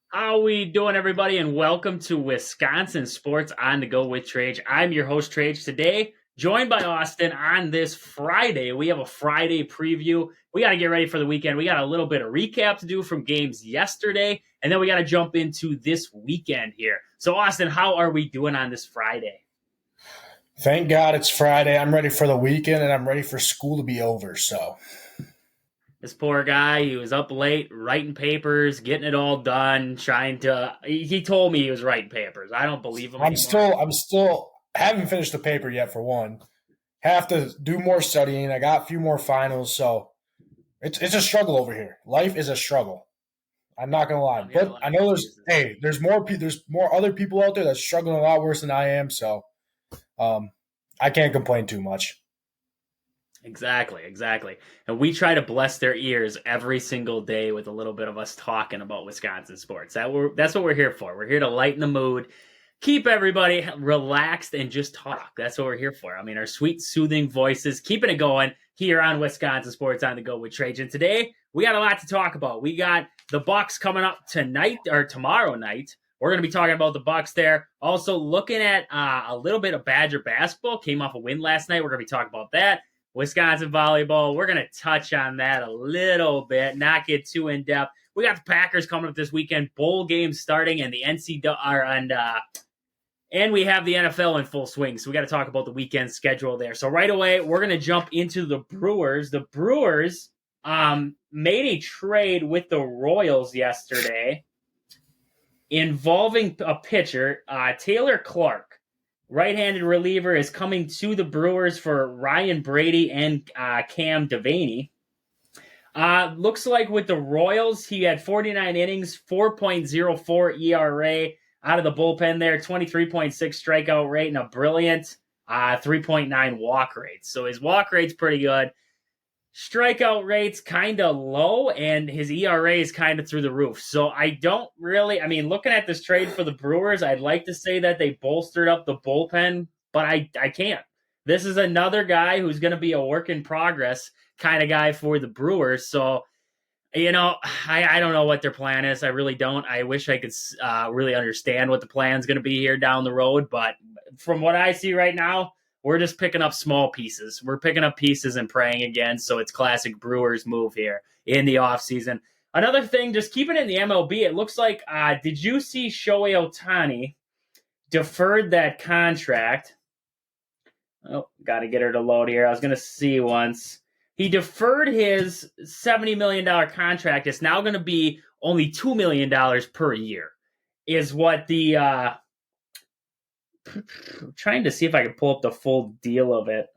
How we doing, everybody, and welcome to Wisconsin Sports on the Go with Trage. I'm your host, Trage. Today, joined by Austin on this Friday. We have a Friday preview. We got to get ready for the weekend. We got a little bit of recap to do from games yesterday, and then we got to jump into this weekend here. So, Austin, how are we doing on this Friday? Thank God it's Friday. I'm ready for the weekend and I'm ready for school to be over. So This poor guy, he was up late writing papers, getting it all done, trying to. He told me he was writing papers. I don't believe him I'm anymore. still I'm still haven't finished the paper yet for one. Have to do more studying. I got a few more finals, so it's a struggle over here. Life is a struggle. I'm not gonna lie, I'm hearing a but lot I of know excuses. there's more other people out there that's struggling a lot worse than I am. So um, I can't complain too much. Exactly. And we try to bless their ears every single day with a little bit of us talking about Wisconsin sports. That's what we're here for. We're here to lighten the mood, keep everybody relaxed, and just talk. That's what we're here for. I mean, our sweet, soothing voices, keeping it going here on Wisconsin Sports on the Go with Trajan. Today, we got a lot to talk about. We got the Bucks coming up tonight or tomorrow night. We're going to be talking about the Bucks there. Also, looking at a little bit of Badger basketball. Came off a win last night. We're going to be talking about that. Wisconsin volleyball. We're going to touch on that a little bit, not get too in depth. We got the Packers coming up this weekend, bowl games starting, and the and we have the NFL in full swing. So we got to talk about the weekend schedule there. So right away, we're going to jump into the Brewers. The Brewers made a trade with the Royals yesterday involving a pitcher, Taylor Clark. Right-handed reliever is coming to the Brewers for Ryan Brady and Cam Devaney. Looks like with the Royals, he had 49 innings, 4.04 ERA out of the bullpen there, 23.6 strikeout rate, and a brilliant 3.9 walk rate. So his walk rate's pretty good. Strikeout rate's kind of low, and his ERA is kind of through the roof. So I don't really, I mean, looking at this trade for the Brewers, I'd like to say that they bolstered up the bullpen, but I can't. This is another guy who's going to be a work in progress kind of guy for the Brewers. So, I don't know what their plan is. I really don't. I wish I could really understand what the plan is going to be here down the road. But from what I see right now, we're just picking up small pieces. We're picking up pieces and praying again. So it's classic Brewers move here in the offseason. Another thing, just keeping it in the MLB, it looks like, did you see Shohei Ohtani deferred that contract? Oh, got to get her to load here. I was going to see once. He deferred his $70 million contract. It's now going to be only $2 million per year, is what the. I'm trying to see if I can pull up the full deal of it.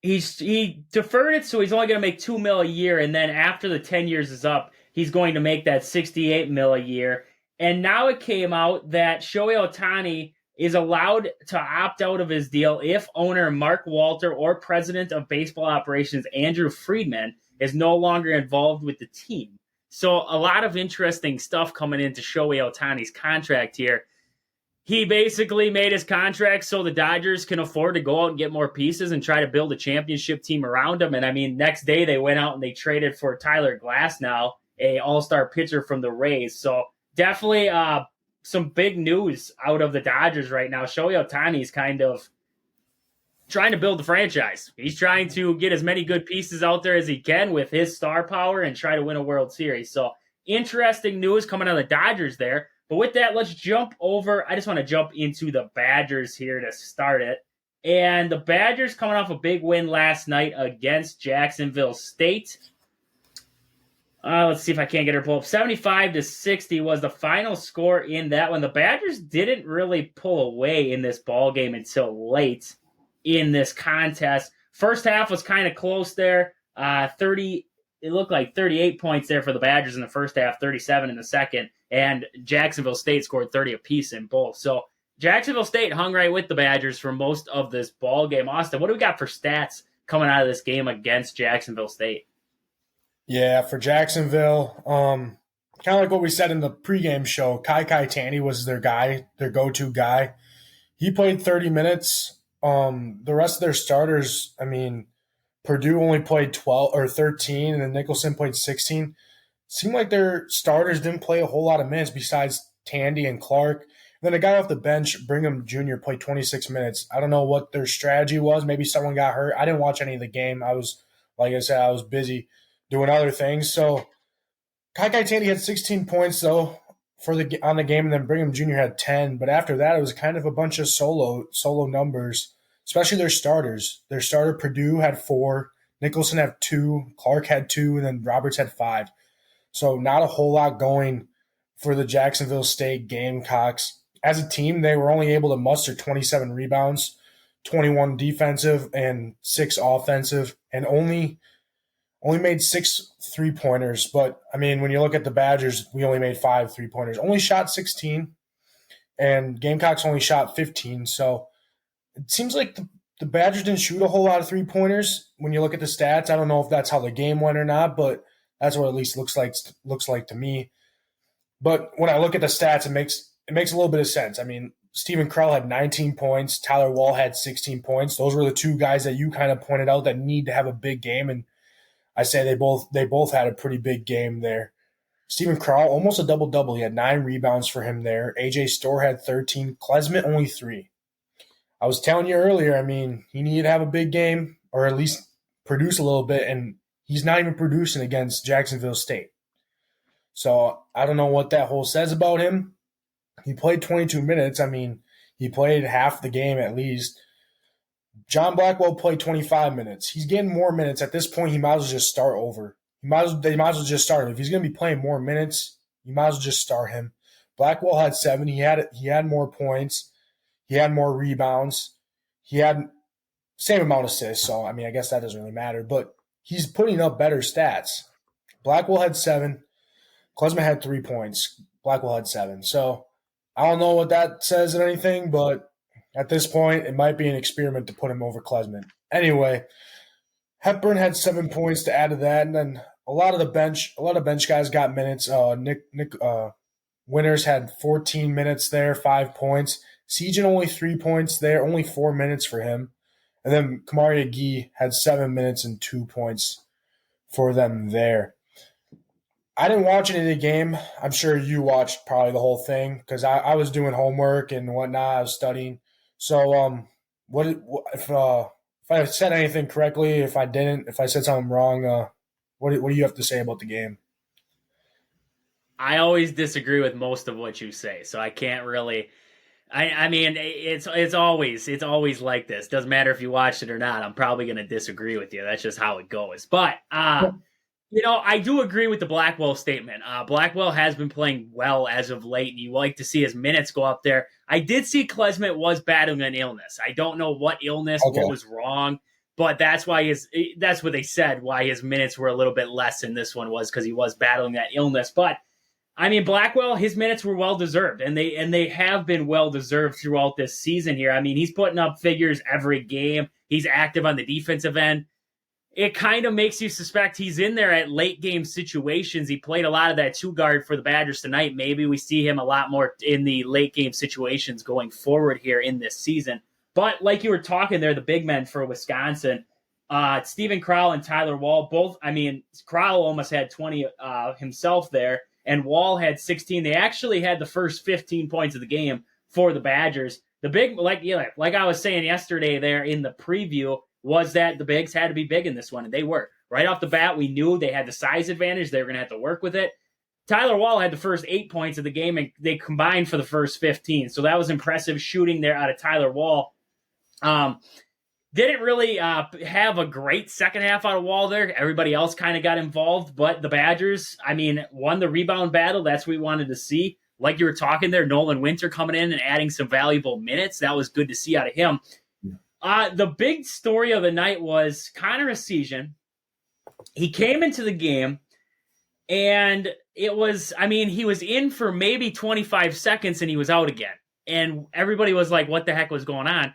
He deferred it, so he's only going to make $2 million a year, and then after the 10 years is up, he's going to make that $68 million a year. And now it came out that Shohei Ohtani is allowed to opt out of his deal if owner Mark Walter or president of baseball operations Andrew Friedman is no longer involved with the team. So a lot of interesting stuff coming into Shohei Ohtani's contract here. He basically made his contract so the Dodgers can afford to go out and get more pieces and try to build a championship team around him. And I mean, next day they went out and they traded for Tyler Glasnow, a all-star pitcher from the Rays. So definitely some big news out of the Dodgers right now. Shohei Ohtani's kind of trying to build the franchise. He's trying to get as many good pieces out there as he can with his star power and try to win a World Series. So interesting news coming out of the Dodgers there. But with that, let's jump over. I just want to jump into the Badgers here to start it. And the Badgers coming off a big win last night against Jacksonville State. Let's see if I can't get her pull up. 75-60 was the final score in that one. The Badgers didn't really pull away in this ball game until late in this contest. First half was kind of close there. 30. It looked like 38 points there for the Badgers in the first half, 37 in the second, and Jacksonville State scored 30 apiece in both. So Jacksonville State hung right with the Badgers for most of this ball game. Austin, what do we got for stats coming out of this game against Jacksonville State? Yeah, for Jacksonville, kind of like what we said in the pregame show, Kai Tanny was their guy, their go-to guy. He played 30 minutes. The rest of their starters, I mean, Purdue only played 12 or 13, and then Nicholson played 16. seemed like their starters didn't play a whole lot of minutes besides Tandy and Clark. And then a guy off the bench, Brigham Jr., played 26 minutes. I don't know what their strategy was. Maybe someone got hurt. I didn't watch any of the game. Like I said, I was busy doing other things. So Kai Kai Tandy had 16 points though on the game, and then Brigham Jr. had 10. But after that, it was kind of a bunch of solo numbers, especially their starters. Their starter Purdue had 4, Nicholson had 2, Clark had 2, and then Roberts had 5. So not a whole lot going for the Jacksonville State Gamecocks. As a team, they were only able to muster 27 rebounds, 21 defensive and 6 offensive, and only made 6 3-pointers. But, I mean, when you look at the Badgers, we only made 5 3-pointers. Only shot 16, and Gamecocks only shot 15. So it seems like the Badgers didn't shoot a whole lot of 3-pointers when you look at the stats. I don't know if that's how the game went or not, but that's what it at least looks like to me. But when I look at the stats, it makes a little bit of sense. I mean, Steven Krell had 19 points. Tyler Wall had 16 points. Those were the 2 guys that you kind of pointed out that need to have a big game, and I say they both had a pretty big game there. Steven Krell, almost a double-double. He had 9 rebounds for him there. AJ Storr had 13. Klesmit only 3. I was telling you earlier, I mean, he needed to have a big game or at least produce a little bit, and he's not even producing against Jacksonville State. So I don't know what that whole says about him. He played 22 minutes. I mean, he played half the game at least. John Blackwell played 25 minutes. He's getting more minutes. At this point, he might as well just start over. They might as well just start him. If he's going to be playing more minutes, you might as well just start him. Blackwell had 7. He had more points. He had more rebounds. He had same amount of assists. So, I mean, I guess that doesn't really matter. But he's putting up better stats. Blackwell had 7. Klesmit had 3 points. Blackwell had 7. So, I don't know what that says or anything, but at this point, it might be an experiment to put him over Klesmit. Anyway, Hepburn had 7 points to add to that, and then a lot of bench guys got minutes. Nick Winters had 14 minutes there, 5 points. Sejan only 3 points there, only 4 minutes for him. And then Kamari Agee had 7 minutes and 2 points for them there. I didn't watch any of the game. I'm sure you watched probably the whole thing because I was doing homework and whatnot. I was studying. So, if I said anything correctly, if I didn't, if I said something wrong, what do you have to say about the game? I always disagree with most of what you say, so I can't really. I mean, it's always like this. Doesn't matter if you watched it or not. I'm probably going to disagree with you. That's just how it goes. But I do agree with the Blackwell statement. Blackwell has been playing well as of late, and you like to see his minutes go up there. I did see Klesmit was battling an illness. I don't know what illness, what was wrong, but that's what they said, why his minutes were a little bit less in this one was because he was battling that illness. But I mean, Blackwell, his minutes were well-deserved, and they have been well-deserved throughout this season here. I mean, he's putting up figures every game. He's active on the defensive end. It kind of makes you suspect he's in there at late-game situations. He played a lot of that 2-guard for the Badgers tonight. Maybe we see him a lot more in the late-game situations going forward here in this season. But like you were talking there, the big men for Wisconsin, Steven Krell and Tyler Wall, both, I mean, Krell almost had 20 himself there, and Wall had 16. They actually had the first 15 points of the game for the Badgers. The big, like I was saying yesterday there in the preview, was that the bigs had to be big in this one, and they were. Right off the bat, we knew they had the size advantage. They were going to have to work with it. Tyler Wall had the first 8 points of the game, and they combined for the first 15. So that was impressive shooting there out of Tyler Wall. Didn't really have a great second half out of Wall there. Everybody else kind of got involved, but the Badgers, I mean, won the rebound battle. That's what we wanted to see. Like you were talking there, Nolan Winter coming in and adding some valuable minutes. That was good to see out of him. The big story of the night was Connor Essegian. He came into the game, and it was, I mean, he was in for maybe 25 seconds, and he was out again. And everybody was like, what the heck was going on?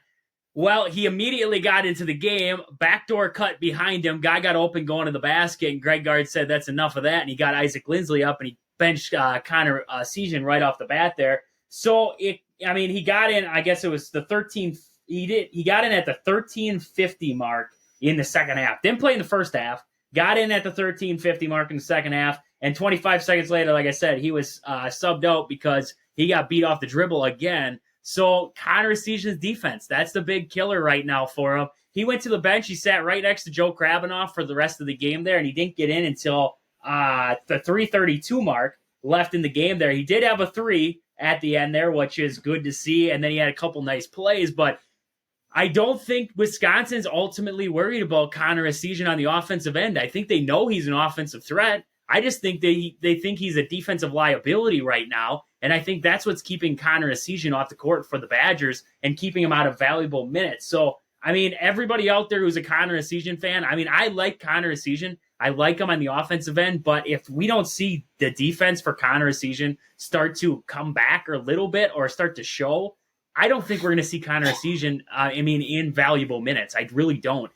Well, he immediately got into the game, backdoor cut behind him, guy got open going to the basket, and Greg Gard said that's enough of that, and he got Isaac Lindsley up, and he benched Connor Essegian right off the bat there. So, he got in, I guess it was the 13th. He got in at the 13:50 mark in the second half. Didn't play in the first half. Got in at the 13:50 mark in the second half, And 25 seconds later, like I said, he was subbed out because he got beat off the dribble again. So Connor Essegian's defense, that's the big killer right now for him. He went to the bench. He sat right next to Joe Krabbenhoff for the rest of the game there, and he didn't get in until the 3:32 mark left in the game there. He did have a three at the end there, which is good to see, and then he had a couple nice plays, but I don't think Wisconsin's ultimately worried about Connor Essegian on the offensive end. I think they know he's an offensive threat. I just think they think he's a defensive liability right now, and I think that's what's keeping Connor Essegian off the court for the Badgers and keeping him out of valuable minutes. So, I mean, everybody out there who's a Connor Essegian fan, I mean, I like Connor Essegian. I like him on the offensive end, but if we don't see the defense for Connor Essegian start to come back a little bit or start to show, I don't think we're going to see Connor Essegian, in valuable minutes. I really don't.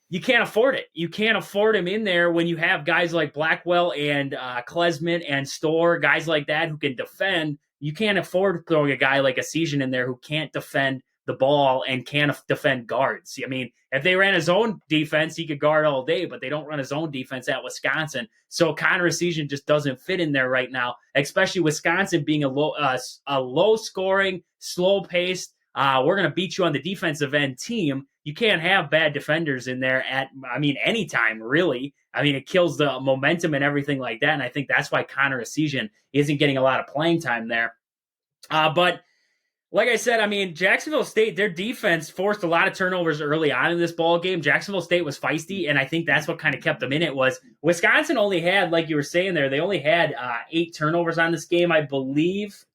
You can't afford it. You can't afford him in there when you have guys like Blackwell and Klesmit and Storr, guys like that who can defend. You can't afford throwing a guy like Essegian in there who can't defend the ball and can't defend guards. I mean, if they ran his own defense, he could guard all day, but they don't run his own defense at Wisconsin. So Connor Essegian just doesn't fit in there right now, especially Wisconsin being a low scoring, slow paced, we're going to beat you on the defensive end team. You can't have bad defenders in there any time, really. I mean, it kills the momentum and everything like that. And I think that's why Connor Essegian isn't getting a lot of playing time there. But like I said, I mean, Jacksonville State, their defense forced a lot of turnovers early on in this ball game. Jacksonville State was feisty, and I think that's what kind of kept them in it. Was Wisconsin only had, like you were saying there, they only had 8 turnovers on this game, I believe.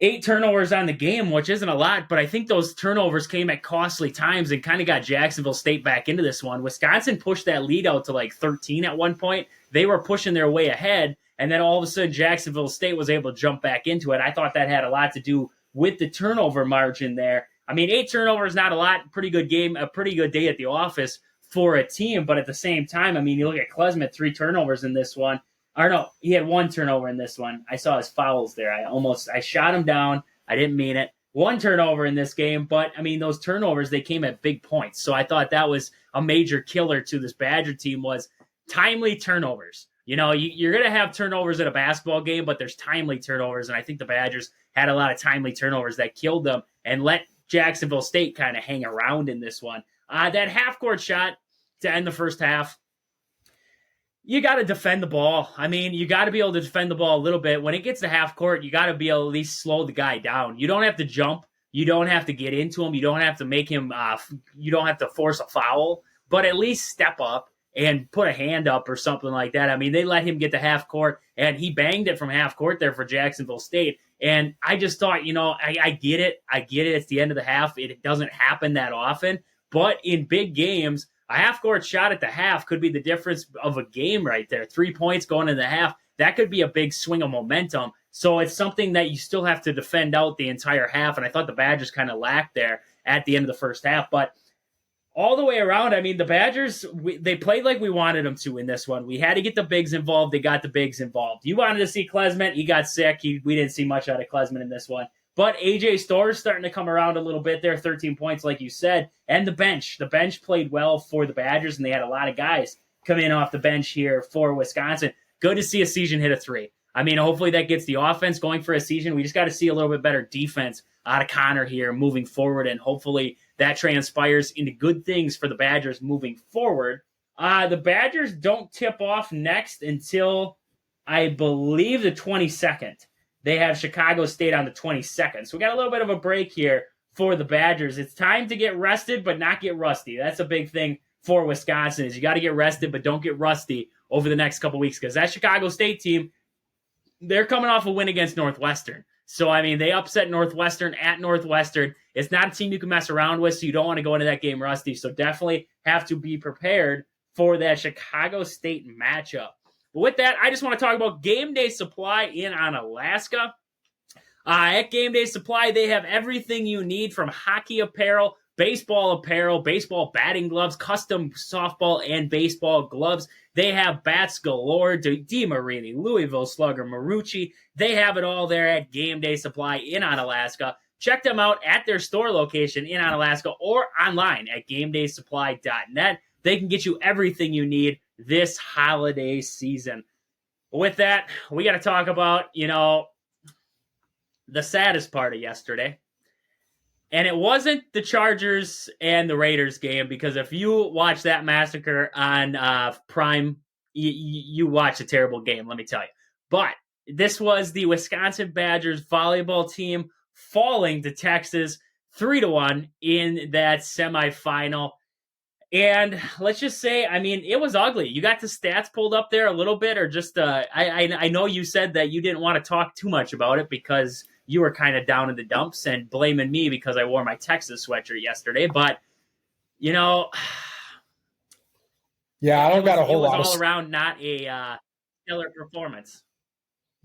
8 turnovers on the game, which isn't a lot, but I think those turnovers came at costly times and kind of got Jacksonville State back into this one. Wisconsin pushed that lead out to like 13 at one point. They were pushing their way ahead, and then all of a sudden Jacksonville State was able to jump back into it. I thought that had a lot to do with the turnover margin there. I mean, 8 turnovers, not a lot. Pretty good game, a pretty good day at the office for a team, but at the same time, I mean, you look at Klesmit, 3 turnovers in this one. Or no, he had 1 turnover in this one. I saw his fouls there. I shot him down. I didn't mean it. 1 turnover in this game, but I mean, those turnovers, they came at big points. So I thought that was a major killer to this Badger team, was timely turnovers. You know, you're going to have turnovers at a basketball game, but there's timely turnovers, and I think the Badgers had a lot of timely turnovers that killed them and let Jacksonville State kind of hang around in this one. That half-court shot to end the first half, you got to defend the ball. I mean, you got to be able to defend the ball a little bit. When it gets to half court, you got to be able to at least slow the guy down. You don't have to jump. You don't have to get into him. You don't have to make him, you don't have to force a foul, but at least step up and put a hand up or something like that. I mean, they let him get to half court, and he banged it from half court there for Jacksonville State. And I just thought, you know, I get it. I get it. It's the end of the half. It doesn't happen that often. But in big games, a half-court shot at the half could be the difference of a game right there. 3 points going in the half, that could be a big swing of momentum. So it's something that you still have to defend out the entire half, and I thought the Badgers kind of lacked there at the end of the first half. But all the way around, I mean, the Badgers, they played like we wanted them to in this one. We had to get the bigs involved. They got the bigs involved. You wanted to see Klesmit. He got sick. We didn't see much out of Klesmit in this one. But A.J. Storr is starting to come around a little bit there, 13 points, like you said. And the bench. The bench played well for the Badgers, and they had a lot of guys come in off the bench here for Wisconsin. Good to see Essegian hit a 3. I mean, hopefully that gets the offense going for Essegian. We just got to see a little bit better defense out of Connor here moving forward, and hopefully that transpires into good things for the Badgers moving forward. The Badgers don't tip off next until, I believe, the 22nd. They have Chicago State on the 22nd. So we got a little bit of a break here for the Badgers. It's time to get rested, but not get rusty. That's a big thing for Wisconsin, is you got to get rested, but don't get rusty over the next couple weeks, because that Chicago State team, they're coming off a win against Northwestern. So, I mean, they upset Northwestern at Northwestern. It's not a team you can mess around with, so you don't want to go into that game rusty. So definitely have to be prepared for that Chicago State matchup. But with that, I just want to talk about Game Day Supply in Onalaska. At Game Day Supply, they have everything you need, from hockey apparel, baseball batting gloves, custom softball and baseball gloves. They have bats galore, DeMarini, Louisville Slugger, Marucci. They have it all there at Game Day Supply in Onalaska. Check them out at their store location in Onalaska or online at GameDaySupply.net. They can get you everything you need this holiday season. With that, we got to talk about, the saddest part of yesterday. And it wasn't the Chargers and the Raiders game, because if you watch that massacre on Prime, you watch a terrible game, let me tell you. But this was the Wisconsin Badgers volleyball team falling to Texas 3-1 in that semifinal. And let's just say, I mean, it was ugly. You got the stats pulled up there a little bit, or just I know you said that you didn't want to talk too much about it because you were kind of down in the dumps and blaming me because I wore my Texas sweatshirt yesterday. But yeah, I don't got a whole lot. It was all around not a stellar performance.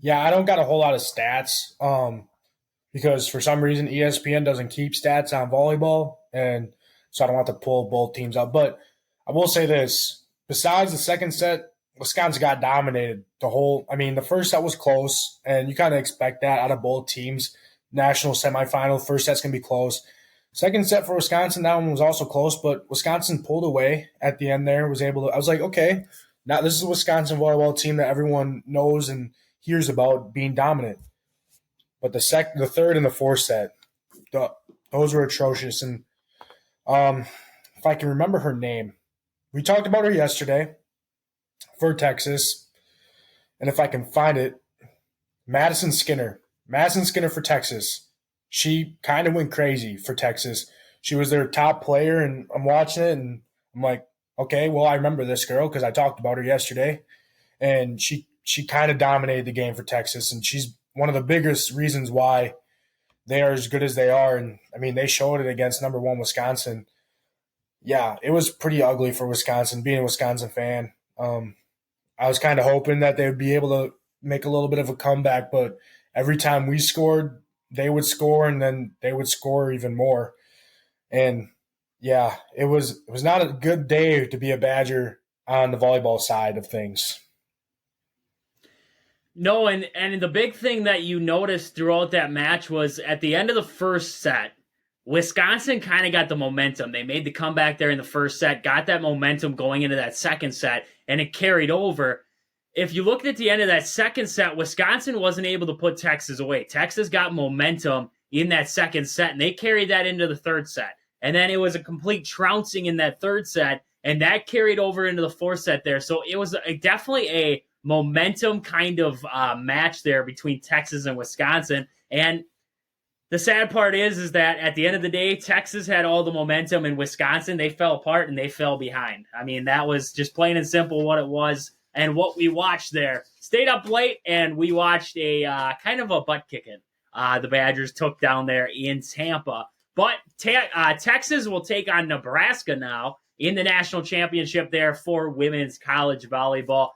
Yeah, I don't got a whole lot of stats. Because for some reason ESPN doesn't keep stats on volleyball, and so I don't have to pull both teams up. But I will say this: besides the second set, Wisconsin got dominated the first set was close, and you kind of expect that out of both teams. National semifinal, first set's gonna be close. Second set for Wisconsin, that one was also close, but Wisconsin pulled away at the end there. I was like, okay, now this is a Wisconsin volleyball team that everyone knows and hears about being dominant. But the third, and the fourth set, those were atrocious. And if I can remember her name, we talked about her yesterday for Texas. And if I can find it, Madison Skinner for Texas. She kind of went crazy for Texas. She was their top player, and I'm watching it, and I'm like, okay, well, I remember this girl because I talked about her yesterday. And she kind of dominated the game for Texas, and she's one of the biggest reasons why they are as good as they are. And, I mean, they showed it against number one Wisconsin. Yeah, it was pretty ugly for Wisconsin, being a Wisconsin fan. I was kind of hoping that they would be able to make a little bit of a comeback, but every time we scored, they would score, and then they would score even more. And, yeah, it was not a good day to be a Badger on the volleyball side of things. No, and the big thing that you noticed throughout that match was at the end of the first set, Wisconsin kind of got the momentum. They made the comeback there in the first set, got that momentum going into that second set, and it carried over. If you looked at the end of that second set, Wisconsin wasn't able to put Texas away. Texas got momentum in that second set, and they carried that into the third set. And then it was a complete trouncing in that third set, and that carried over into the fourth set there. So it was definitely a momentum kind of match there between Texas and Wisconsin. And the sad part is that at the end of the day, Texas had all the momentum, and Wisconsin, they fell apart and they fell behind. I mean, that was just plain and simple what it was. And what we watched there, stayed up late, and we watched a kind of a butt kicking the Badgers took down there in Tampa. But Texas will take on Nebraska now in the national championship there for women's college volleyball.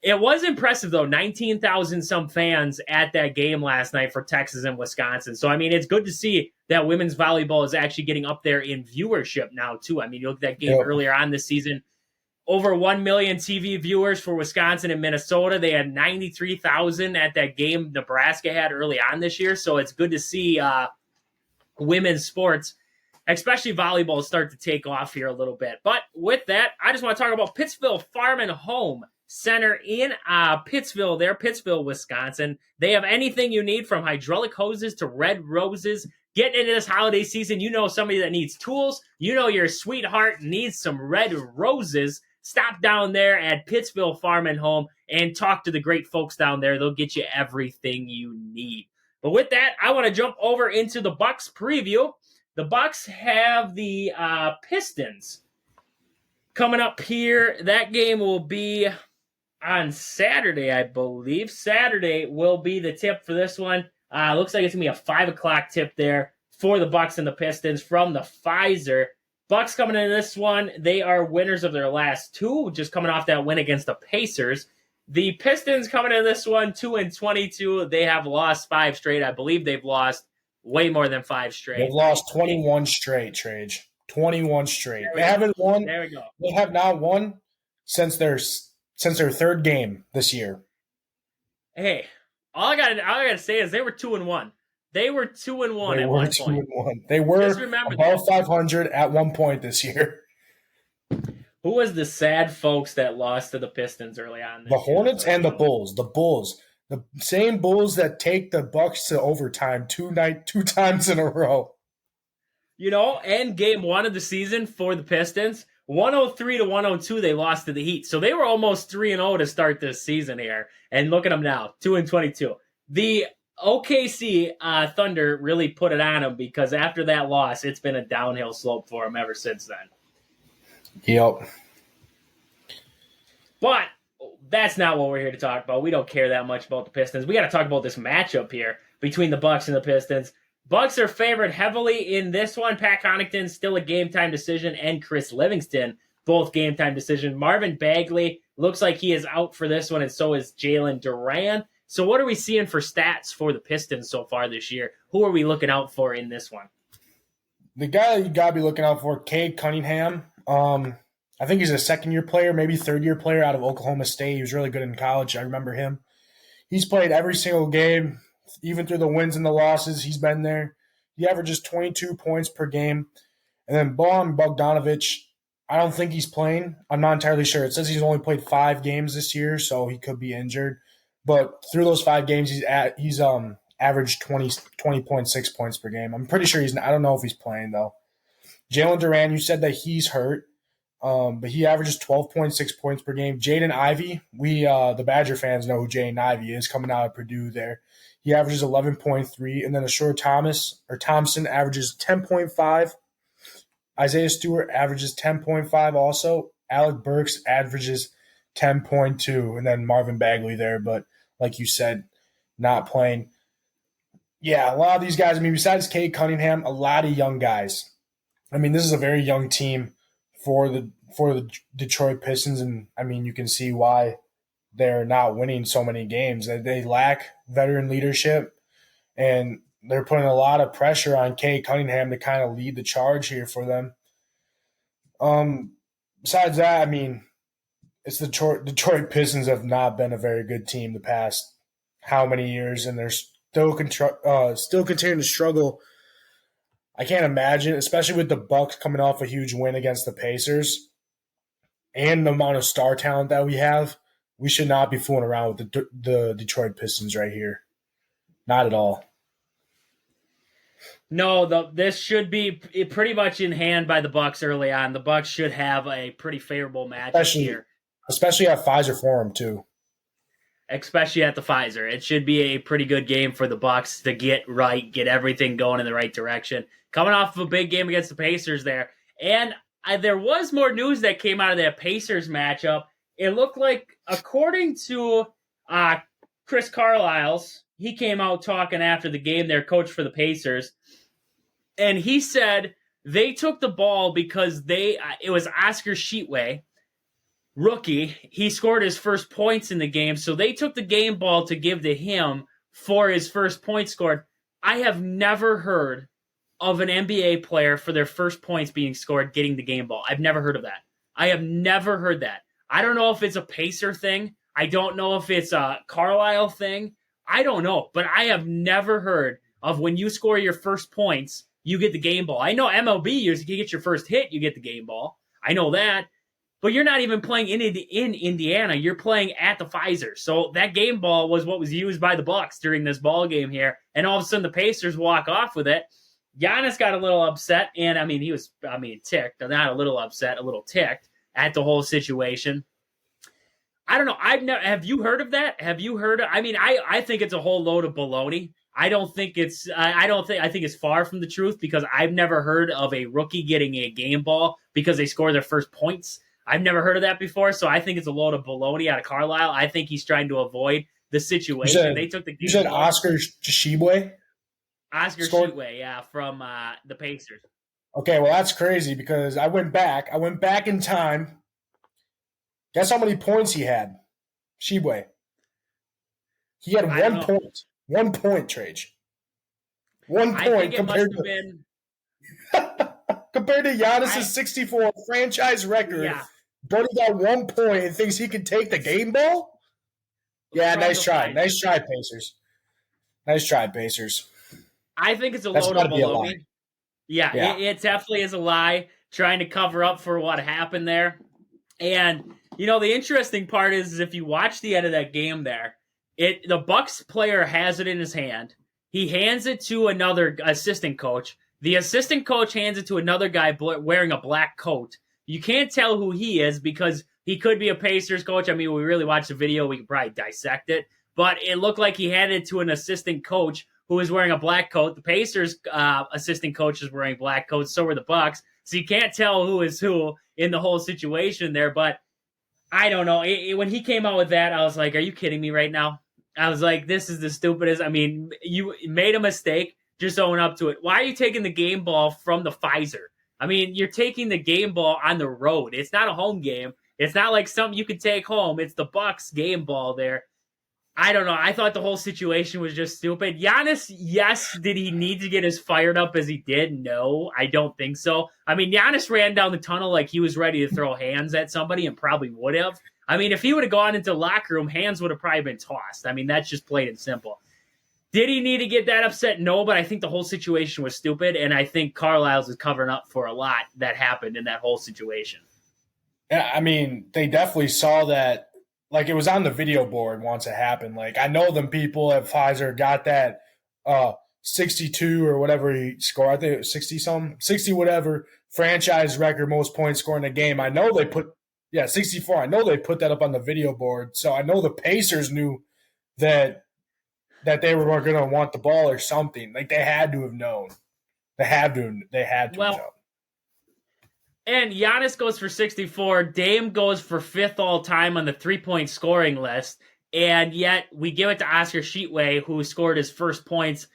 It was impressive, though, 19,000 some fans at that game last night for Texas and Wisconsin. So, I mean, it's good to see that women's volleyball is actually getting up there in viewership now, too. I mean, you look at that game earlier on this season, over 1 million TV viewers for Wisconsin and Minnesota. They had 93,000 at that game Nebraska had early on this year. So it's good to see women's sports, especially volleyball, start to take off here a little bit. But with that, I just want to talk about Pittsville Farm and Home Center in Pittsville, Wisconsin. They have anything you need, from hydraulic hoses to red roses. Getting into this holiday season, you know somebody that needs tools. You know your sweetheart needs some red roses. Stop down there at Pittsville Farm and Home and talk to the great folks down there. They'll get you everything you need. But with that, I want to jump over into the Bucks preview. The Bucks have the Pistons coming up here. That game will be on Saturday, I believe. Saturday will be the tip for this one. Looks like it's going to be a 5 o'clock tip there for the Bucks and the Pistons from the Pfizer. Bucks coming in this one, they are winners of their last two, just coming off that win against the Pacers. The Pistons coming in this one, 2-22. They have lost 5 straight. I believe they've lost way more than 5 straight. They've lost 21 straight, Trage. 21 straight. They haven't won. There we go. They have not won since their third game this year. Hey, all I gotta say is they were 2-1. They were 2-1 at one point. They were above 500 at one point this year. Who was the sad folks that lost to the Pistons early on this The year? Hornets and the Bulls. The Bulls. The same Bulls that take the Bucks to overtime two times in a row. And game one of the season for the Pistons, 103 to 102, they lost to the Heat. So they were almost 3-0 to start this season here. And look at them now, 2-22. The OKC Thunder really put it on them because after that loss, it's been a downhill slope for them ever since then. Yep. But that's not what we're here to talk about. We don't care that much about the Pistons. We got to talk about this matchup here between the Bucks and the Pistons. Bucks are favored heavily in this one. Pat Connaughton, still a game-time decision, and Chris Livingston, both game-time decision. Marvin Bagley looks like he is out for this one, and so is Jalen Duran. So what are we seeing for stats for the Pistons so far this year? Who are we looking out for in this one? The guy that you got to be looking out for, Cade Cunningham. I think he's a second-year player, maybe third-year player out of Oklahoma State. He was really good in college. I remember him. He's played every single game, even through the wins and the losses. He's been there. He averages 22 points per game. And then Bojan Bogdanovic, I don't think he's playing. I'm not entirely sure. It says he's only played 5 games this year, so he could be injured. But through those 5 games, he's averaged 20.6 points per game. I'm pretty sure I don't know if he's playing, though. Jalen Duran, you said that he's hurt. But he averages 12.6 points per game. Jaden Ivey, the Badger fans know who Jaden Ivey is, coming out of Purdue there. He averages 11.3, and then Ashur Thompson averages 10.5. Isaiah Stewart averages 10.5 also. Alec Burks averages 10.2, and then Marvin Bagley there, but like you said, not playing. Yeah, a lot of these guys, besides Cade Cunningham, a lot of young guys. This is a very young team for the Detroit Pistons, and you can see why they're not winning so many games. They lack veteran leadership, and they're putting a lot of pressure on Cade Cunningham to kind of lead the charge here for them. Besides that, it's the Detroit Pistons have not been a very good team the past how many years, and they're still continuing to struggle. I can't imagine, especially with the Bucks coming off a huge win against the Pacers and the amount of star talent that we have, we should not be fooling around with the Detroit Pistons right here. Not at all. No, this should be pretty much in hand by the Bucks early on. The Bucks should have a pretty favorable match here. Especially at Pfizer Forum, too. Especially at the Pfizer. It should be a pretty good game for the Bucks to get everything going in the right direction. Coming off of a big game against the Pacers there. And there was more news that came out of that Pacers matchup. It looked like, according to Chris Carlisle's, he came out talking after the game, their coach for the Pacers, and he said they took the ball because it was Oscar Sheetway, rookie. He scored his first points in the game, so they took the game ball to give to him for his first point scored. I have never heard of an NBA player for their first points being scored getting the game ball. I've never heard of that. I have never heard that. I don't know if it's a Pacer thing. I don't know if it's a Carlisle thing. I don't know, but I have never heard of when you score your first points, you get the game ball. I know MLB, you get your first hit, you get the game ball. I know that. But you're not even playing in Indiana. You're playing at the Pfizer. So that game ball was what was used by the Bucks during this ball game here. And all of a sudden the Pacers walk off with it. Giannis got a little upset, and he was ticked. Not a little upset, a little ticked at the whole situation. I don't know. Have you heard of that? Have you heard of? I think it's a whole load of baloney. I think it's far from the truth because I've never heard of a rookie getting a game ball because they score their first points. I've never heard of that before, so I think it's a load of baloney out of Carlisle. I think he's trying to avoid the situation. They took the game. You said Oscar Tshiebwe? Oscar Tshiebwe, yeah, from the Pacers. Okay, well, that's crazy because I went back in time. Guess how many points he had? Tshiebwe. He had 1 point. 1 point, Trage. 1 point compared to Giannis' 64 franchise record. Yeah. Buddy got 1 point and thinks he could take the game ball? Yeah, nice try. Nice try, Pacers. Nice try, Pacers. I think it's a load of baloney. Yeah, it definitely is a lie, trying to cover up for what happened there. And the interesting part is if you watch the end of that game there, the Bucks player has it in his hand. He hands it to another assistant coach. The assistant coach hands it to another guy wearing a black coat. You can't tell who he is because he could be a Pacers coach. I mean, we really watched the video, we could probably dissect it. But it looked like he handed it to an assistant coach who was wearing a black coat. The Pacers assistant coach is wearing black coats. So were the Bucks. So you can't tell who is who in the whole situation there. But I don't know. When he came out with that, I was like, are you kidding me right now? I was like, this is the stupidest. I mean, you made a mistake. Just own up to it. Why are you taking the game ball from the Pfizer? I mean, you're taking the game ball on the road. It's not a home game. It's not like something you can take home. It's the Bucks game ball there. I don't know. I thought the whole situation was just stupid. Giannis, yes. Did he need to get as fired up as he did? No, I don't think so. I mean, Giannis ran down the tunnel like he was ready to throw hands at somebody and probably would have. I mean, if he would have gone into the locker room, hands would have probably been tossed. I mean, that's just plain and simple. Did he need to get that upset? No, but I think the whole situation was stupid, and I think Carlisle's is covering up for a lot that happened in that whole situation. Yeah, I mean, they definitely saw that. Like, it was on the video board once it happened. Like, I know them people at Pfizer got that 62 or whatever he scored. I think it was 60-something, 60 whatever, franchise record most points scored in a game. I know they put – 64. I know they put that up on the video board. So I know the Pacers knew that they were going to want the ball or something. Like, they had to have known. They had to have known. And Giannis goes for 64. Dame goes for 5th all-time on the three-point scoring list. And yet we give it to Oscar Sheetway, who scored his first points.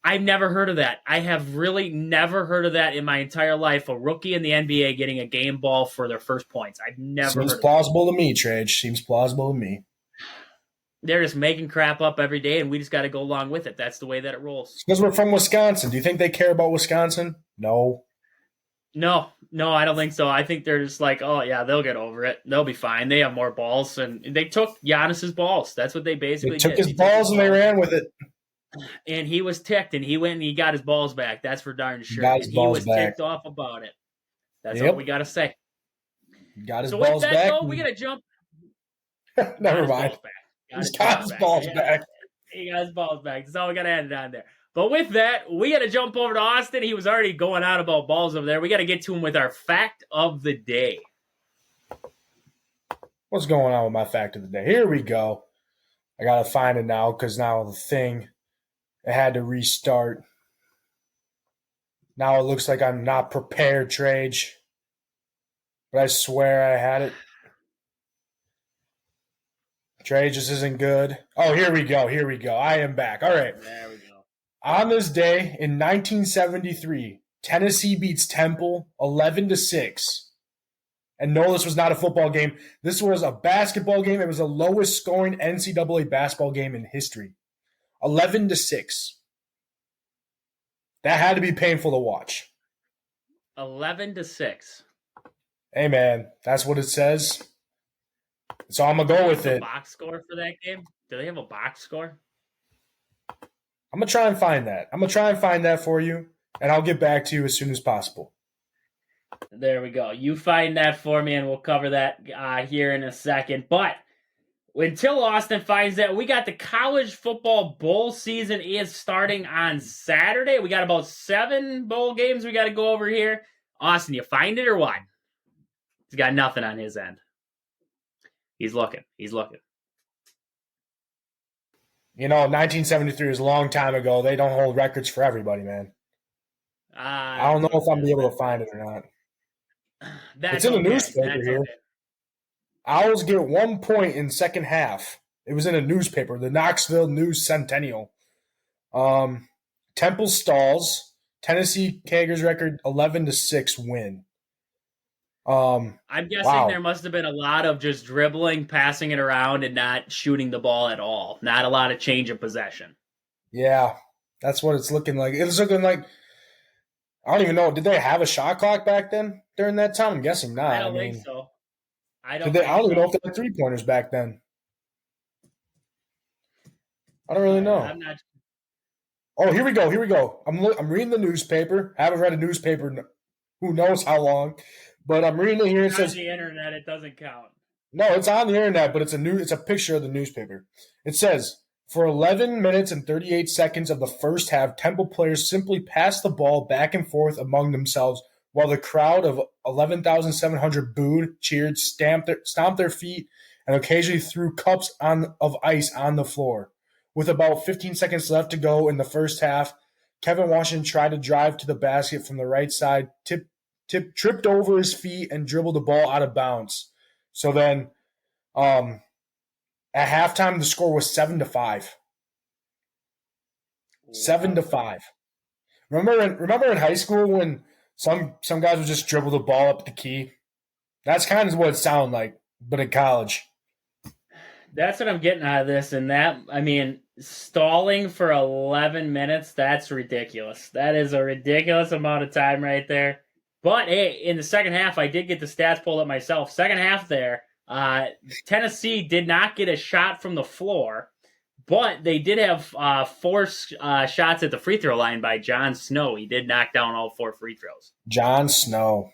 I've never heard of that. I have really never heard of that in my entire life. A rookie in the NBA getting a game ball for their first points. I've never heard of that. Seems plausible to me, Trage. Seems plausible to me. They're just making crap up every day, and we just got to go along with it. That's the way that it rolls. Because we're from Wisconsin. Do you think they care about Wisconsin? No, I don't think so. I think they're just like, oh, yeah, they'll get over it. They'll be fine. They have more balls, and they took Giannis's balls. That's what they basically did. They took his balls and they ran with it. And he was ticked, and he went and he got his balls back. That's for darn sure. He was ticked off about it. That's all we got to say. Got his balls back. So with that, though, we got to jump. Never mind. He's got his balls back. He got his balls back. That's all we got to end it on there. But with that, we got to jump over to Austin. He was already going on about balls over there. We got to get to him with our fact of the day. What's going on with my fact of the day? Here we go. I got to find it now because now the thing, it had to restart. Now it looks like I'm not prepared, Trage. But I swear I had it. Trage, this isn't good. Oh, here we go. I am back. All right. There we go. On this day in 1973, Tennessee beats Temple 11-6. And no, this was not a football game. This was a basketball game. It was the lowest scoring NCAA basketball game in history. 11-6. That had to be painful to watch. 11-6. Hey, man, that's what it says. So I'm going to go with it. Box score for that game? Do they have a box score? I'm going to try and find that. I'm going to try and find that for you, and I'll get back to you as soon as possible. There we go. You find that for me, and we'll cover that here in a second. But until Austin finds that, we got the college football bowl season is starting on Saturday. We got about 7 bowl games we got to go over here. Austin, you find it or what? He's got nothing on his end. He's looking. You know, 1973 is a long time ago. They don't hold records for everybody, man. I don't know if I'm be able to find it or not. It's in the newspaper here. Okay. Owls get 1 point in second half. It was in a newspaper, the Knoxville News Centennial. Temple stalls. Tennessee Tigers record 11-6 win. I'm guessing There must have been a lot of just dribbling, passing it around, and not shooting the ball at all. Not a lot of change of possession. Yeah, that's what it's looking like. It's looking like, I don't even know, did they have a shot clock back then during that time? I'm guessing not. I don't think so. I don't even know if they had 3-pointers back then. I don't really know. I'm not. Oh, here we go. I'm reading the newspaper. I haven't read a newspaper in who knows how long. But I'm reading it here. It It's on says the internet. It doesn't count. no, it's on the internet, but it's a picture of the newspaper. It says for 11 minutes and 38 seconds of the first half, Temple players simply passed the ball back and forth among themselves while the crowd of 11,700 booed, cheered, stomped their feet, and occasionally threw cups of ice on the floor. With about 15 seconds left to go in the first half, Kevin Washington tried to drive to the basket from the right side, tripped over his feet, and dribbled the ball out of bounds. So then, at halftime, the score was 7-5. 7-5. Remember in high school when some guys would just dribble the ball up the key? That's kind of what it sounded like, but in college. That's what I'm getting out of this, and that, I mean, stalling for 11 minutes, that's ridiculous. That is a ridiculous amount of time right there. But hey, in the second half, I did get the stats pulled up myself. Second half there, Tennessee did not get a shot from the floor, but they did have 4 shots at the free throw line by John Snow. He did knock down all 4 free throws. John Snow.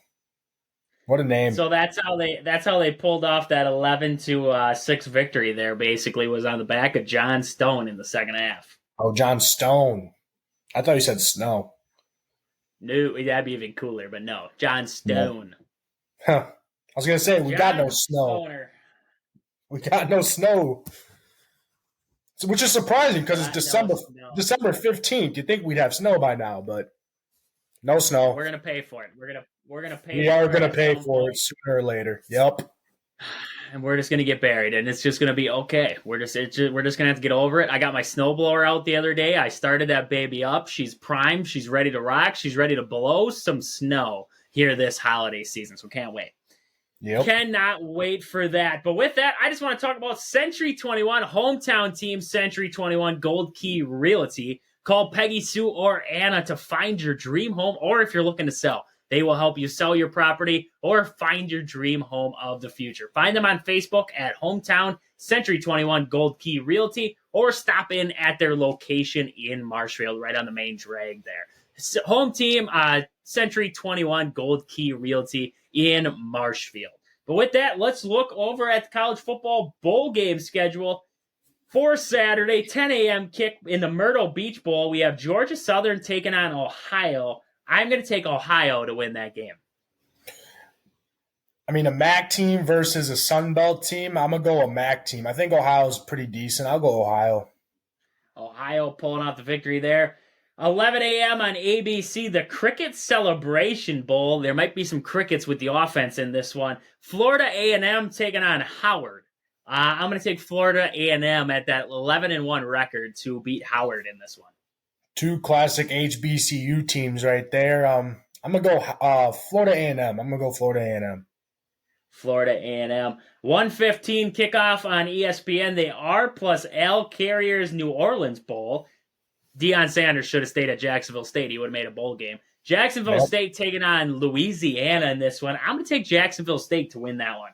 What a name. So that's how they pulled off that 11-6 victory there, basically, was on the back of John Stone in the second half. Oh, John Stone. I thought you said Snow. No, that'd be even cooler, but no. John Stone. Huh. I was going to say, we got no snow. Stoner. We got no snow. Which is surprising because it's December 15th. You'd think we'd have snow by now, but no snow. We're gonna pay for it. We're gonna pay. We are gonna pay for it sooner or later. Yep. And we're just gonna get buried, and it's just gonna be okay. We're just gonna have to get over it. I got my snowblower out the other day. I started that baby up. She's primed. She's ready to rock. She's ready to blow some snow here this holiday season. So can't wait. Yep. Cannot wait for that. But with that, I just want to talk about Century 21, hometown team Century 21 Gold Key Realty. Call Peggy Sue or Anna to find your dream home, or if you're looking to sell, they will help you sell your property or find your dream home of the future. Find them on Facebook at Hometown Century 21 Gold Key Realty, or stop in at their location in Marshfield, right on the main drag there. Home team, Century 21 Gold Key Realty in Marshfield. But with that, let's look over at the college football bowl game schedule for Saturday, 10 a.m. kick in the Myrtle Beach Bowl. We have Georgia Southern taking on Ohio. I'm going to take Ohio to win that game. I mean, a MAC team versus a Sun Belt team, I'm going to go a MAC team. I think Ohio's pretty decent. I'll go Ohio. Ohio pulling off the victory there. 11 a.m. on ABC, the Cricket Celebration Bowl. There might be some crickets with the offense in this one. Florida A&M taking on Howard. I'm going to take Florida A&M at that 11-1 record to beat Howard in this one. 2 classic HBCU teams right there. I'm going to go Florida A&M. I'm going to go Florida A&M. Florida A&M. 1:15 kickoff on ESPN. They are plus L Carriers New Orleans Bowl. Deion Sanders should have stayed at Jacksonville State. He would have made a bowl game. Jacksonville State taking on Louisiana in this one. I'm going to take Jacksonville State to win that one.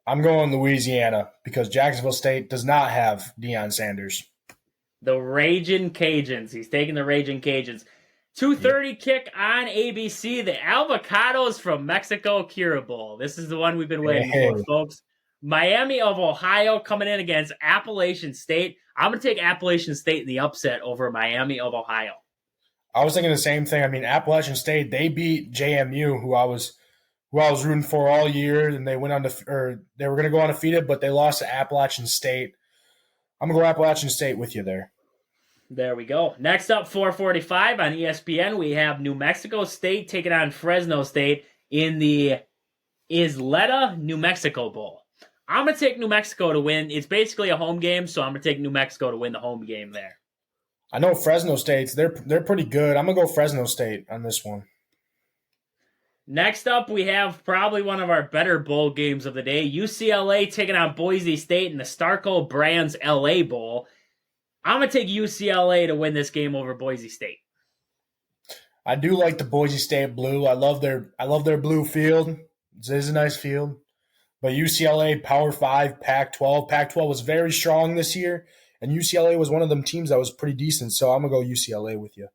I'm going Louisiana because Jacksonville State does not have Deion Sanders. The Ragin' Cajuns. He's taking the Ragin' Cajuns. 2:30 kick on ABC. The Avocados from Mexico Cura Bowl. This is the one we've been waiting for, folks. Miami of Ohio coming in against Appalachian State. I'm going to take Appalachian State in the upset over Miami of Ohio. I was thinking the same thing. I mean, Appalachian State, they beat JMU, who I was rooting for all year, and they went on they were going to go undefeated, but they lost to Appalachian State. I'm going to go Appalachian State with you there. There we go. Next up, 4:45 on ESPN, we have New Mexico State taking on Fresno State in the Isleta, New Mexico Bowl. I'm going to take New Mexico to win. It's basically a home game, so I'm going to take New Mexico to win the home game there. I know Fresno State's they're pretty good. I'm going to go Fresno State on this one. Next up, we have probably one of our better bowl games of the day. UCLA taking on Boise State in the Starco Brands LA Bowl. I'm going to take UCLA to win this game over Boise State. I do like the Boise State blue. I love their blue field. It is a nice field. But UCLA, Power 5, Pac-12. Pac-12 was very strong this year, and UCLA was one of them teams that was pretty decent, so I'm going to go UCLA with you.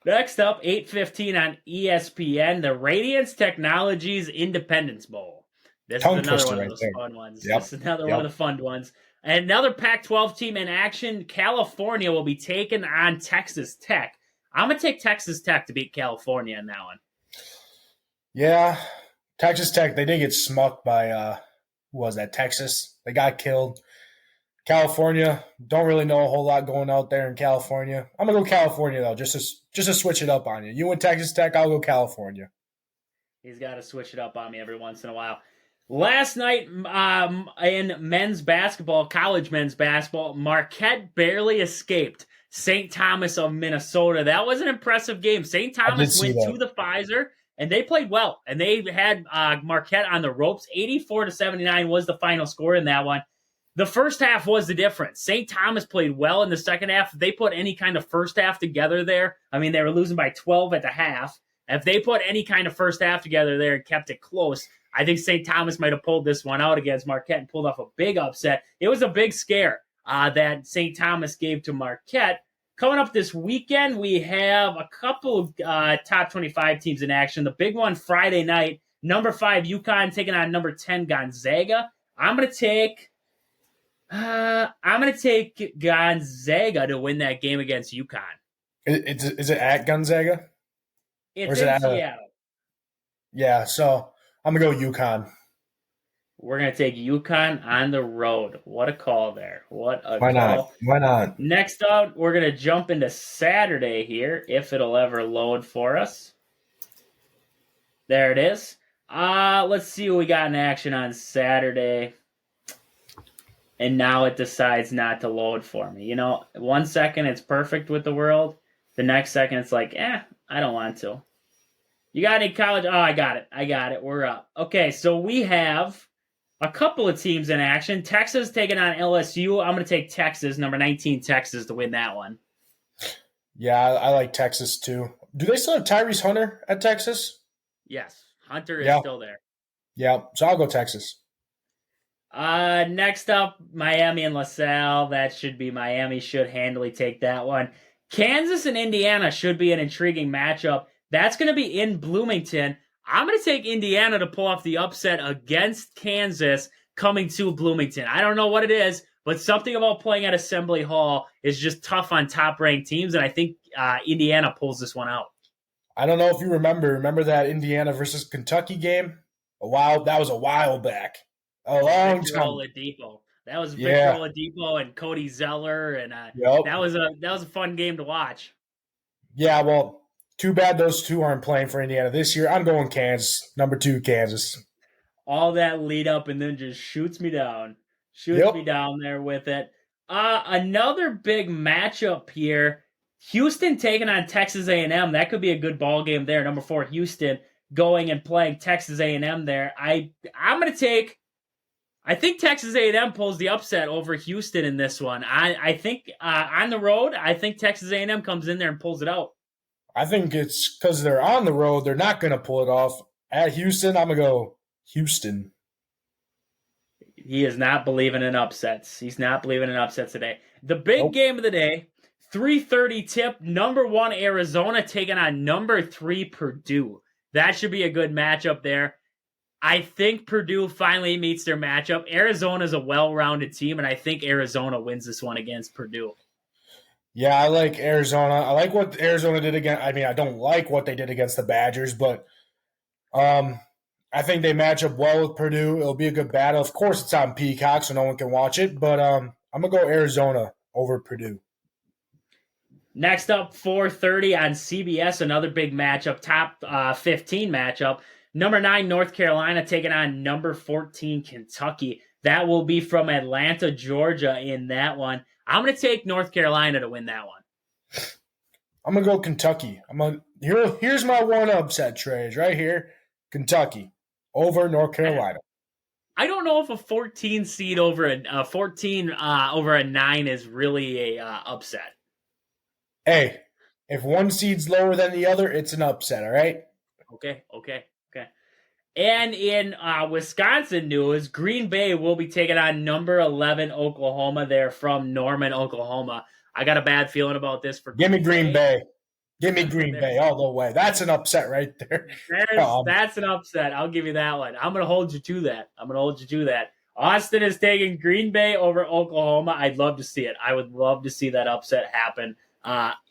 Next up, 8:15 on ESPN, the Radiance Technologies Independence Bowl. This is Tongue another twister one of right those there. fun ones. Yep. This is another Yep. one of the fun ones. And another Pac-12 team in action, California will be taking on Texas Tech. I'm going to take Texas Tech to beat California in that one. Yeah, Texas Tech, they did get smucked by, who was that, Texas? They got killed. California, don't really know a whole lot going out there in California. I'm going to go California, though, just to switch it up on you. You went Texas Tech, I'll go California. He's got to switch it up on me every once in a while. Last night in men's basketball, college men's basketball, Marquette barely escaped St. Thomas of Minnesota. That was an impressive game. St. Thomas went to the Pfizer, and they played well. And they had Marquette on the ropes. 84-79 was the final score in that one. The first half was the difference. St. Thomas played well in the second half. If they put any kind of first half together there, I mean, they were losing by 12 at the half. If they put any kind of first half together there and kept it close, I think St. Thomas might have pulled this one out against Marquette and pulled off a big upset. It was a big scare that St. Thomas gave to Marquette. Coming up this weekend, we have a couple of top 25 teams in action. The big one Friday night, number 5 UConn taking on number 10 Gonzaga. I'm going to take Gonzaga to win that game against UConn. Is it at Gonzaga? It's in Seattle. Yeah, so I'm going to go UConn. We're going to take UConn on the road. What a call there. What a Why call. not? Why not? Next up, we're going to jump into Saturday here, if it'll ever load for us. There it is. Let's see what we got in action on Saturday. And now it decides not to load for me. You know, 1 second it's perfect with the world. The next second it's like, I don't want to. You got any college? Oh, I got it. We're up. Okay, so we have a couple of teams in action. Texas taking on LSU. I'm going to take Texas, number 19 Texas, to win that one. Yeah, I like Texas too. Do they still have Tyrese Hunter at Texas? Yes, Hunter is still there. Yeah, so I'll go Texas. Next up, Miami and LaSalle. That should be Miami. Should handily take that one. Kansas and Indiana should be an intriguing matchup. That's going to be in Bloomington. I'm going to take Indiana to pull off the upset against Kansas coming to Bloomington. I don't know what it is, but something about playing at Assembly Hall is just tough on top-ranked teams, and I think Indiana pulls this one out. I don't know if you remember that Indiana versus Kentucky game? That was a while back. A long Victor time. Oladipo. That was Victor Oladipo and Cody Zeller, and that was a fun game to watch. Yeah, well, too bad those two aren't playing for Indiana this year. I'm going Kansas, number 2 Kansas. All that lead up and then just shoots me down. Shoots me down there with it. Another big matchup here. Houston taking on Texas A&M. That could be a good ball game there. Number 4 Houston going and playing Texas A&M there. I'm going to take. I think Texas A&M pulls the upset over Houston in this one. I think on the road, I think Texas A&M comes in there and pulls it out. I think it's because they're on the road. They're not going to pull it off. At Houston, I'm going to go Houston. He is not believing in upsets. He's not believing in upsets today. The big game of the day, 3:30 tip, number 1 Arizona taking on number 3 Purdue. That should be a good matchup there. I think Purdue finally meets their matchup. Arizona's a well-rounded team, and I think Arizona wins this one against Purdue. Yeah, I like Arizona. I like what Arizona did against. I mean, I don't like what they did against the Badgers, but I think they match up well with Purdue. It'll be a good battle. Of course, it's on Peacock, so no one can watch it, but I'm going to go Arizona over Purdue. Next up, 4:30 on CBS, another big matchup, top 15 matchup. Number 9, North Carolina taking on number 14, Kentucky. That will be from Atlanta, Georgia in that one. I'm going to take North Carolina to win that one. I'm going to go Kentucky. Here's my one upset trade right here. Kentucky over North Carolina. I don't know if a 14 seed over a 14 over a 9 is really a upset. Hey, if one seed's lower than the other, it's an upset, all right? Okay. And in Wisconsin news, Green Bay will be taking on number 11 Oklahoma. They're from Norman, Oklahoma. I got a bad feeling about this for Give me Green Bay. Give me Green Bay all the way. That's an upset right there. That's an upset. I'll give you that one. I'm going to hold you to that. Austin is taking Green Bay over Oklahoma. I'd love to see it. I would love to see that upset happen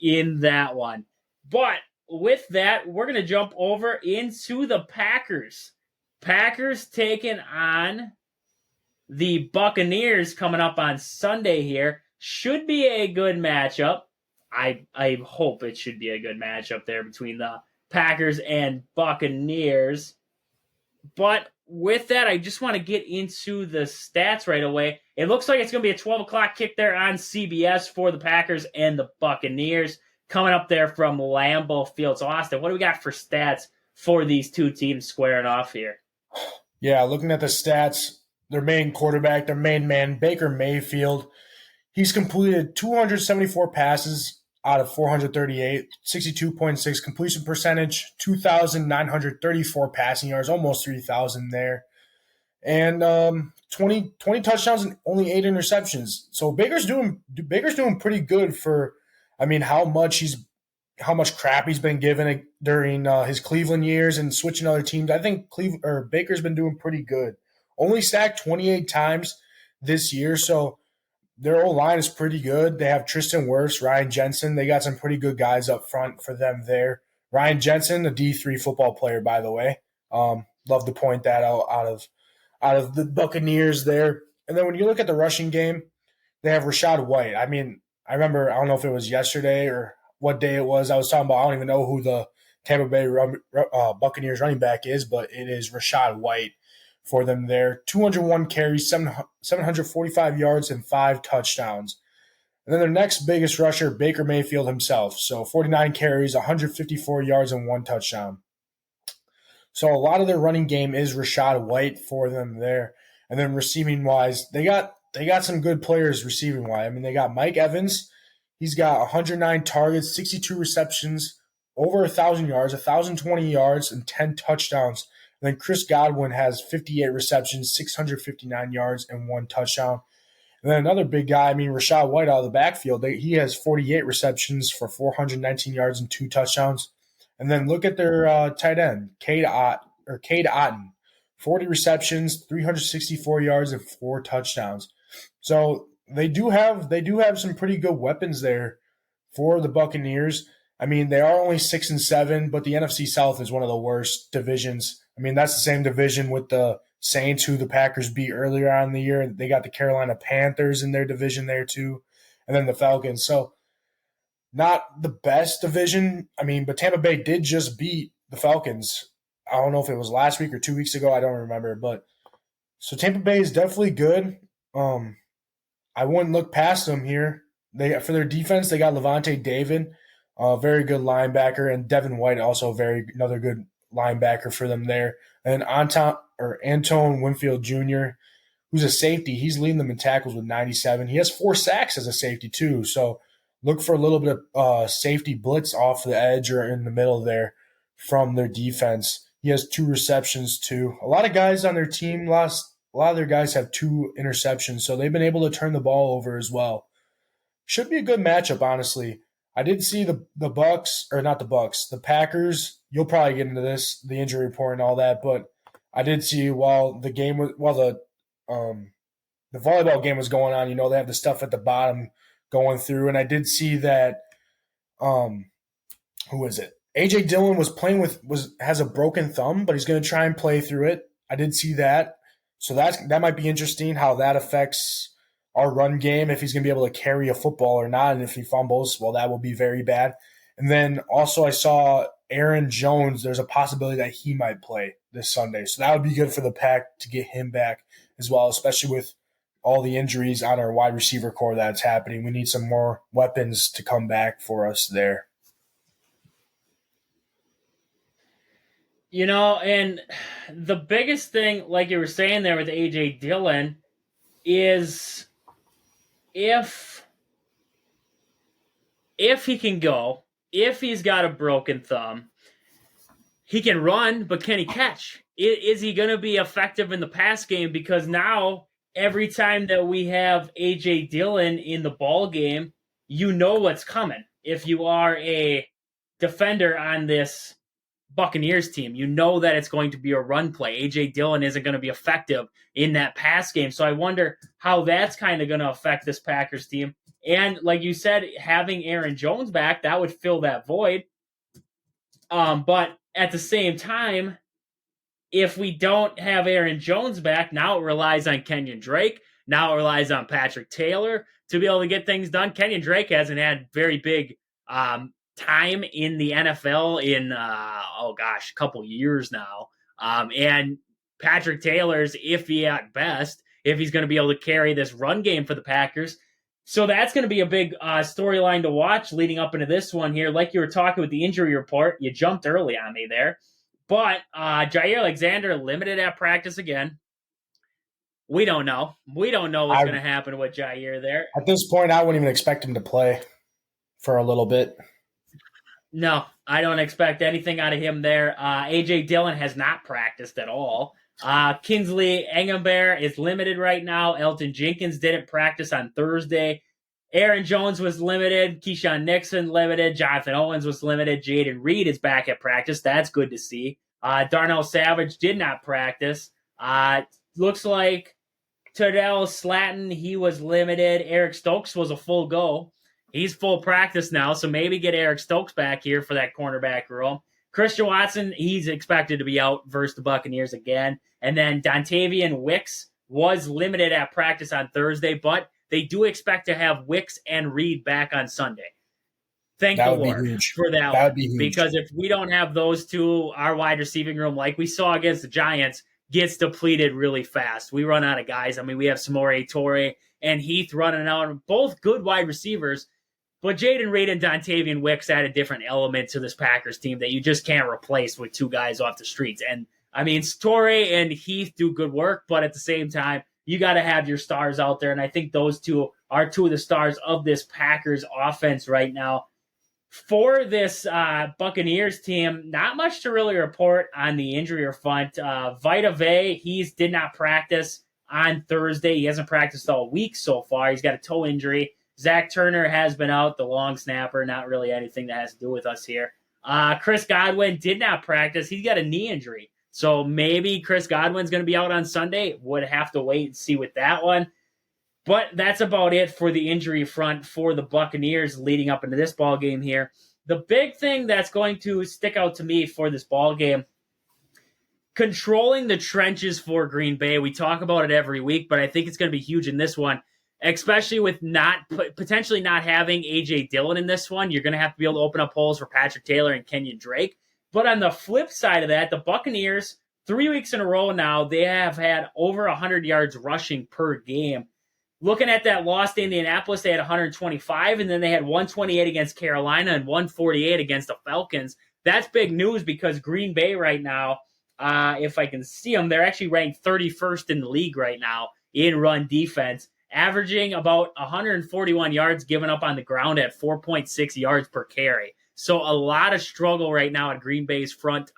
in that one. But with that, we're going to jump over into the Packers. Packers taking on the Buccaneers coming up on Sunday here. Should be a good matchup. I hope it should be a good matchup there between the Packers and Buccaneers. But with that, I just want to get into the stats right away. It looks like it's going to be a 12 o'clock kick there on CBS for the Packers and the Buccaneers coming up there from Lambeau Field. So, Austin, what do we got for stats for these two teams squaring off here? Yeah, looking at the stats, their main quarterback, their main man, Baker Mayfield, he's completed 274 passes out of 438, 62.6 completion percentage, 2,934 passing yards, almost 3,000 there, and 20 touchdowns and only 8 interceptions. So Baker's doing pretty good for, how much crap he's been given during his Cleveland years and switching other teams. I think Baker's been doing pretty good. Only sacked 28 times this year, so their O-line is pretty good. They have Tristan Wirfs, Ryan Jensen. They got some pretty good guys up front for them there. Ryan Jensen, a D3 football player, by the way. Love to point that out of the Buccaneers there. And then when you look at the rushing game, they have Rachaad White. I remember, I don't know if it was yesterday or what day it was. I was talking about, I don't even know who the Tampa Bay Buccaneers running back is, but it is Rachaad White for them there. 201 carries, 745 yards, and 5 touchdowns. And then their next biggest rusher, Baker Mayfield himself. So 49 carries, 154 yards, and 1 touchdown. So a lot of their running game is Rachaad White for them there. And then receiving-wise, they got some good players receiving-wise. They got Mike Evans. He's got 109 targets, 62 receptions, over 1,000 yards, 1,020 yards, and 10 touchdowns. And then Chris Godwin has 58 receptions, 659 yards, and 1 touchdown. And then another big guy, Rachaad White out of the backfield, he has 48 receptions for 419 yards and 2 touchdowns. And then look at their tight end, Cade Otton, 40 receptions, 364 yards, and 4 touchdowns. So they do have some pretty good weapons there for the Buccaneers. They are only 6-7, but the NFC South is one of the worst divisions. That's the same division with the Saints, who the Packers beat earlier on in the year. They got the Carolina Panthers in their division there too, and then the Falcons. So not the best division. But Tampa Bay did just beat the Falcons. I don't know if it was last week or 2 weeks ago. I don't remember. But so Tampa Bay is definitely good. I wouldn't look past them here. For their defense, they got Levante David, a very good linebacker, and Devin White, also another good linebacker for them there. And Antoine Winfield Jr., who's a safety, he's leading them in tackles with 97. He has 4 sacks as a safety too. So look for a little bit of safety blitz off the edge or in the middle there from their defense. He has 2 receptions too. A lot of guys on their team a lot of their guys have 2 interceptions, so they've been able to turn the ball over as well. Should be a good matchup, honestly. I did see the Packers. You'll probably get into this, the injury report and all that, but I did see while the volleyball game was going on, they have the stuff at the bottom going through, and I did see that who is it? AJ Dillon has a broken thumb, but he's going to try and play through it. I did see that. So that might be interesting how that affects our run game, if he's going to be able to carry a football or not. And if he fumbles, well, that will be very bad. And then also I saw Aaron Jones. There's a possibility that he might play this Sunday. So that would be good for the Pack to get him back as well, especially with all the injuries on our wide receiver core that's happening. We need some more weapons to come back for us there. And the biggest thing, like you were saying there with A.J. Dillon, is if he can go, if he's got a broken thumb, he can run, but can he catch? Is he going to be effective in the pass game? Because now, every time that we have A.J. Dillon in the ball game, you know what's coming. If you are a defender on this Buccaneers team. You know that it's going to be a run play. A.J. Dillon isn't going to be effective in that pass game. So I wonder how that's kind of going to affect this Packers team. And like you said, having Aaron Jones back, that would fill that void. But at the same time, if we don't have Aaron Jones back, now it relies on Kenyon Drake. Now it relies on Patrick Taylor to be able to get things done. Kenyon Drake hasn't had very big time in the NFL in, a couple years now. And Patrick Taylor's iffy at best if he's going to be able to carry this run game for the Packers. So that's going to be a big storyline to watch leading up into this one here. Like you were talking with the injury report, you jumped early on me there. But Jaire Alexander limited at practice again. We don't know. We don't know what's going to happen with Jaire there. At this point, I wouldn't even expect him to play for a little bit. No, I don't expect anything out of him there. A.J. Dillon has not practiced at all. Kingsley Enagbare is limited right now. Elgton Jenkins didn't practice on Thursday. Aaron Jones was limited. Keyshawn Nixon limited. Jonathan Owens was limited. Jaden Reed is back at practice. That's good to see. Darnell Savage did not practice. Looks like Terdell Slatton, he was limited. Eric Stokes was a full go. He's full practice now, so maybe get Eric Stokes back here for that cornerback role. Christian Watson, he's expected to be out versus the Buccaneers again. And then Dontavian Wicks was limited at practice on Thursday, but they do expect to have Wicks and Reed back on Sunday. Thank the Lord for that one. Because if we don't have those two, our wide receiving room, like we saw against the Giants, gets depleted really fast. We run out of guys. I mean, we have Samori Toure and Heath running out, both good wide receivers. But Jaden Reed and Dontavian Wicks add a different element to this Packers team that you just can't replace with two guys off the streets. And, I mean, Toure and Heath do good work, but at the same time, you got to have your stars out there. And I think those two are two of the stars of this Packers offense right now. For this Buccaneers team, not much to really report on the injury front. Vita Vea, he did not practice on Thursday. He hasn't practiced all week so far. He's got a toe injury. Zach Turner has been out, the long snapper, not really anything that has to do with us here. Chris Godwin did not practice. He's got a knee injury. So maybe Chris Godwin's going to be out on Sunday. Would have to wait and see with that one. But that's about it for the injury front for the Buccaneers leading up into this ball game here. The big thing that's going to stick out to me for this ball game, controlling the trenches for Green Bay. We talk about it every week, but I think it's going to be huge in this one. Especially with potentially not having A.J. Dillon in this one. You're going to have to be able to open up holes for Patrick Taylor and Kenyon Drake. But on the flip side of that, the Buccaneers, 3 weeks in a row now, they have had over 100 yards rushing per game. Looking at that loss to Indianapolis, they had 125, and then they had 128 against Carolina and 148 against the Falcons. That's big news because Green Bay right now, if I can see them, they're actually ranked 31st in the league right now in run defense, averaging about 141 yards given up on the ground at 4.6 yards per carry. So a lot of struggle right now at Green Bay's front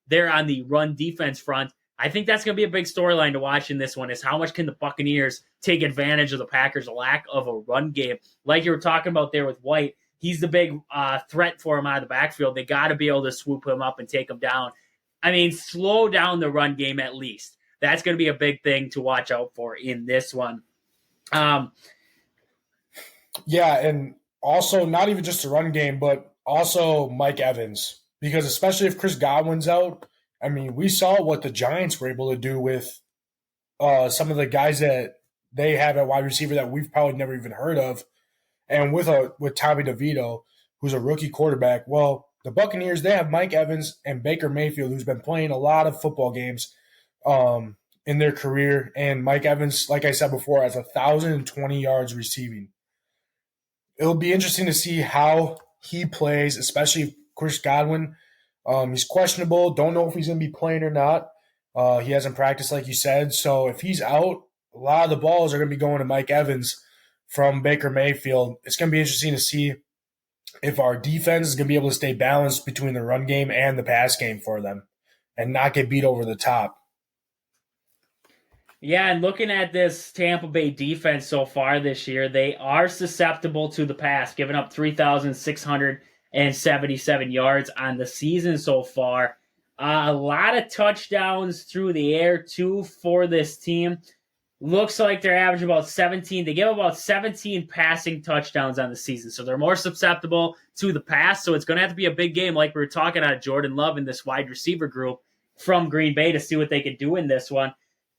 there on the run defense front. I think that's going to be a big storyline to watch in this one is how much can the Buccaneers take advantage of the Packers' lack of a run game. Like you were talking about there with White, he's the big threat for him out of the backfield. They got to be able to swoop him up and take him down. I mean, slow down the run game at least. That's going to be a big thing to watch out for in this one. Yeah, and also not even just a run game, but also Mike Evans. Because especially if Chris Godwin's out, I mean, we saw what the Giants were able to do with some of the guys that they have at wide receiver that we've probably never even heard of. And with Tommy DeVito, who's a rookie quarterback, well, the Buccaneers, they have Mike Evans and Baker Mayfield, who's been playing a lot of football games in their career. And Mike Evans, like I said before, has 1,020 yards receiving. It'll be interesting to see how he plays, especially Chris Godwin. He's questionable. Don't know if he's going to be playing or not. He hasn't practiced, like you said. So if he's out, a lot of the balls are going to be going to Mike Evans from Baker Mayfield. It's going to be interesting to see if our defense is going to be able to stay balanced between the run game and the pass game for them and not get beat over the top. Yeah, and looking at this Tampa Bay defense so far this year, they are susceptible to the pass, giving up 3,600 277 yards on the season so far. A lot of touchdowns through the air, too, for this team. Looks like they're averaging about 17. They give about 17 passing touchdowns on the season, so they're more susceptible to the pass. So it's going to have to be a big game, like we were talking about Jordan Love in this wide receiver group from Green Bay to see what they can do in this one.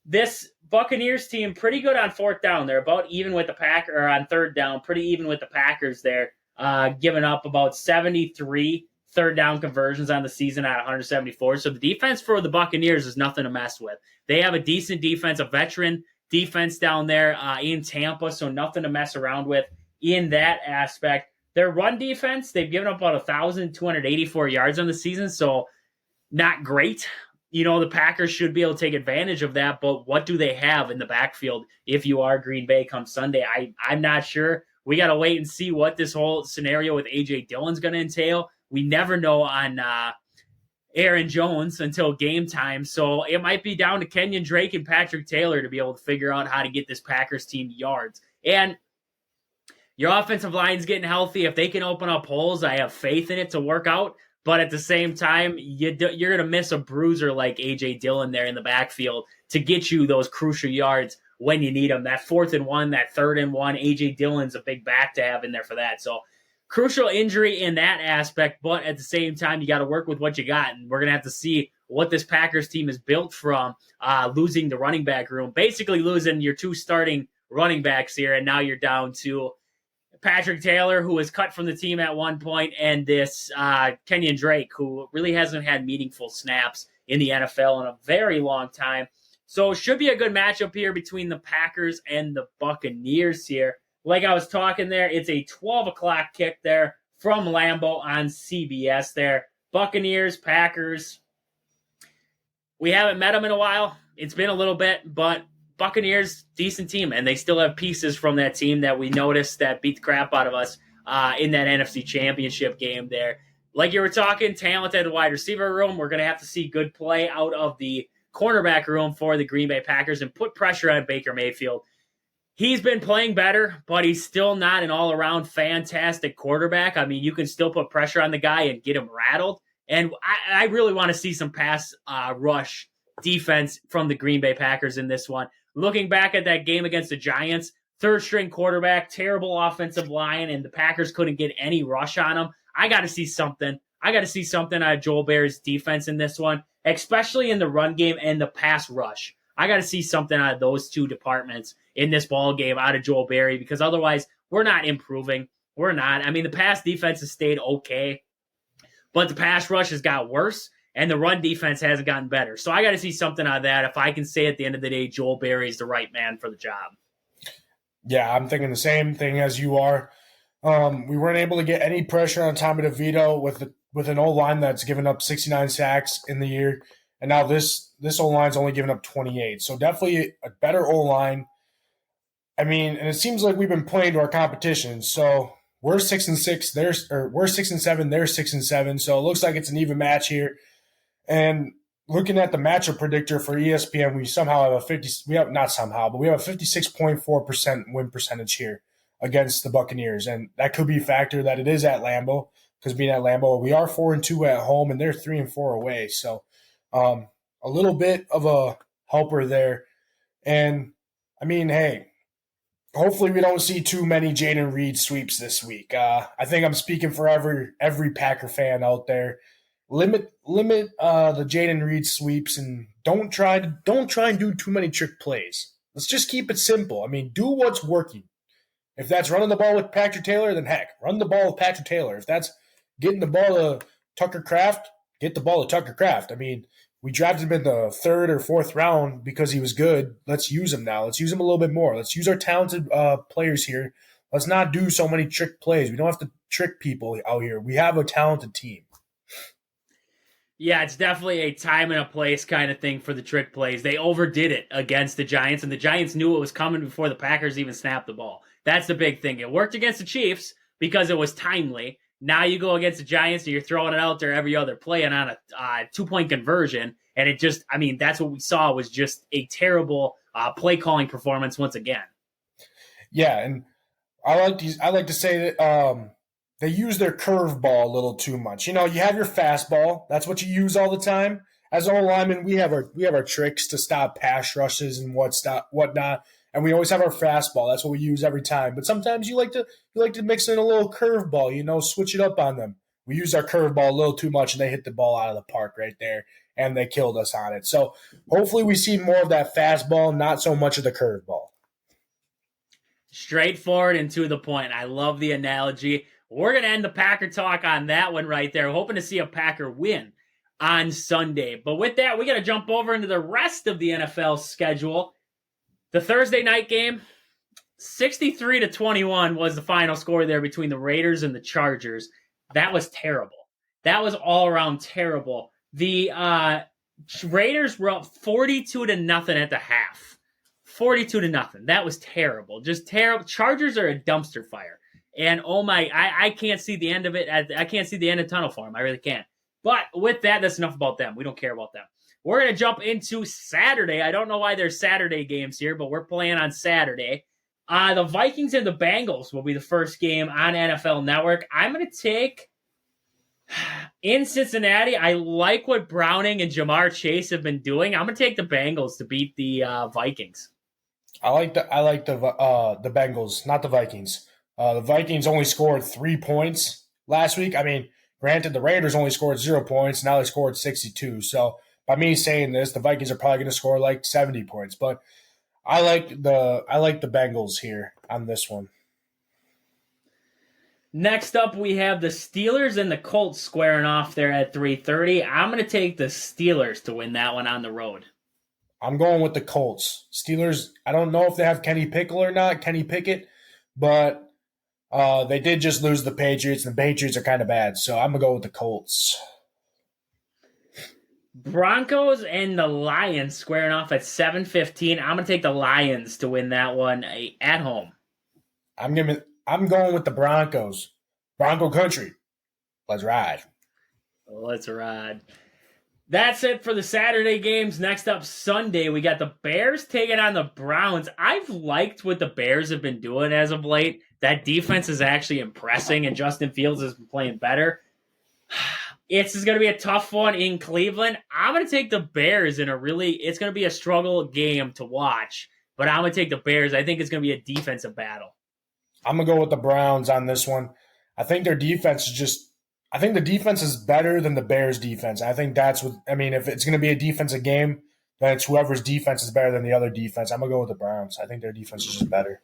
This Buccaneers team, pretty good on fourth down. They're about even with the Packers, or on third down, pretty even with the Packers there, giving up about 73 third down conversions on the season at 174. So the defense for the Buccaneers is nothing to mess with. They have a decent defense, a veteran defense down there in Tampa, so nothing to mess around with in that aspect. Their run defense, they've given up about 1,284 yards on the season, so not great. The Packers should be able to take advantage of that, but what do they have in the backfield if you are Green Bay come Sunday? I'm not sure. We got to wait and see what this whole scenario with A.J. Dillon's going to entail. We never know on Aaron Jones until game time. So it might be down to Kenyon Drake and Patrick Taylor to be able to figure out how to get this Packers team yards. And your offensive line's getting healthy. If they can open up holes, I have faith in it to work out. But at the same time, you're going to miss a bruiser like A.J. Dillon there in the backfield to get you those crucial yards when you need them. That 4th and 1, that 3rd and 1, A.J. Dillon's a big back to have in there for that. So crucial injury in that aspect, but at the same time, you got to work with what you got. And we're going to have to see what this Packers team is built from losing the running back room, basically losing your 2 starting running backs here. And now you're down to Patrick Taylor, who was cut from the team at one point, and this Kenyon Drake, who really hasn't had meaningful snaps in the NFL in a very long time. So it should be a good matchup here between the Packers and the Buccaneers here. Like I was talking there, it's a 12 o'clock kick there from Lambeau on CBS there. Buccaneers, Packers. We haven't met them in a while. It's been a little bit, but Buccaneers, decent team, and they still have pieces from that team that we noticed that beat the crap out of us in that NFC Championship game there. Like you were talking, talented wide receiver room. We're going to have to see good play out of the cornerback room for the Green Bay Packers and put pressure on Baker Mayfield. He's been playing better, but he's still not an all-around fantastic quarterback. I mean, you can still put pressure on the guy and get him rattled. And I really want to see some pass rush defense from the Green Bay Packers in this one. Looking back at that game against the Giants, 3rd-string quarterback, terrible offensive line, and the Packers couldn't get any rush on him. I got to see something. I got to see something out of Joel Barry's defense in this one, especially in the run game and the pass rush. I got to see something out of those 2 departments in this ball game out of Joel Barry, because otherwise we're not improving. We're not. I mean, the pass defense has stayed okay, but the pass rush has got worse, and the run defense hasn't gotten better. So I got to see something out of that. If I can say at the end of the day, Joel Barry is the right man for the job. Yeah, I'm thinking the same thing as you are. We weren't able to get any pressure on Tommy DeVito with an O-line that's given up 69 sacks in the year. And now this O-line's only given up 28. So definitely a better O-line. I mean, and it seems like we've been playing to our competition. So we're 6-6, we're 6-7, they're 6-7. So it looks like it's an even match here. And looking at the matchup predictor for ESPN, we have a 56.4% win percentage here against the Buccaneers. And that could be a factor that it is at Lambeau, because being at Lambeau, we are 4-2 at home and they're 3-4 away. So a little bit of a helper there. And I mean, hey, hopefully we don't see too many Jayden Reed sweeps this week. I think I'm speaking for every Packer fan out there. Limit the Jayden Reed sweeps and don't try and do too many trick plays. Let's just keep it simple. I mean, do what's working. If that's running the ball with Patrick Taylor, then heck, run the ball with Patrick Taylor. If that's getting the ball to Tucker Kraft, get the ball to Tucker Kraft. I mean, we drafted him in the 3rd or 4th round because he was good. Let's use him now. Let's use him a little bit more. Let's use our talented players here. Let's not do so many trick plays. We don't have to trick people out here. We have a talented team. Yeah, it's definitely a time and a place kind of thing for the trick plays. They overdid it against the Giants, and the Giants knew it was coming before the Packers even snapped the ball. That's the big thing. It worked against the Chiefs because it was timely. Now you go against the Giants and you're throwing it out there every other play and on a 2-point conversion. And it just, I mean, that's what we saw was just a terrible play calling performance once again. Yeah, and I like to say that they use their curveball a little too much. You have your fastball. That's what you use all the time. As O linemen, we have our tricks to stop pass rushes and whatnot, and we always have our fastball. That's what we use every time. But sometimes you like to mix in a little curveball. Switch it up on them. We use our curveball a little too much, and they hit the ball out of the park right there, and they killed us on it. So hopefully we see more of that fastball, not so much of the curveball. Straightforward and to the point. I love the analogy. We're going to end the Packer talk on that one right there. Hoping to see a Packer win on Sunday. But with that, we got to jump over into the rest of the NFL schedule. The Thursday night game, 63-21 was the final score there between the Raiders and the Chargers. That was terrible. That was all around terrible. The Raiders were up 42-0 at the half. 42-0. That was terrible. Just terrible. Chargers are a dumpster fire. And oh my, I can't see the end of it. I can't see the end of the tunnel for them. I really can't. But with that, that's enough about them. We don't care about them. We're going to jump into Saturday. I don't know why there's Saturday games here, but we're playing on Saturday. The Vikings and the Bengals will be the first game on NFL Network. I'm going to take in Cincinnati. I like what Browning and Jamar Chase have been doing. I'm going to take the Bengals to beat the Vikings. I like the Bengals, not the Vikings. The Vikings only scored 3 points last week. I mean, granted, the Raiders only scored 0 points. Now they scored 62. So by me saying this, the Vikings are probably going to score like 70 points. But I like the Bengals here on this one. Next up, we have the Steelers and the Colts squaring off there at 3:30. I'm going to take the Steelers to win that one on the road. I'm going with the Colts. Steelers, I don't know if they have Kenny Pickett, but they did just lose the Patriots, and the Patriots are kind of bad. So I'm going to go with the Colts. Broncos and the Lions squaring off at 7:15. I'm going to take the Lions to win that one at home. I'm going with the Broncos. Bronco country. Let's ride. Let's ride. That's it for the Saturday games. Next up, Sunday, we got the Bears taking on the Browns. I've liked what the Bears have been doing as of late. That defense is actually impressing, and Justin Fields has been playing better. It's going to be a tough one in Cleveland. I'm going to take the Bears it's going to be a struggle game to watch, but I'm going to take the Bears. I think it's going to be a defensive battle. I'm going to go with the Browns on this one. I think their defense I think the defense is better than the Bears' defense. I think if it's going to be a defensive game, then it's whoever's defense is better than the other defense. I'm going to go with the Browns. I think their defense is just better.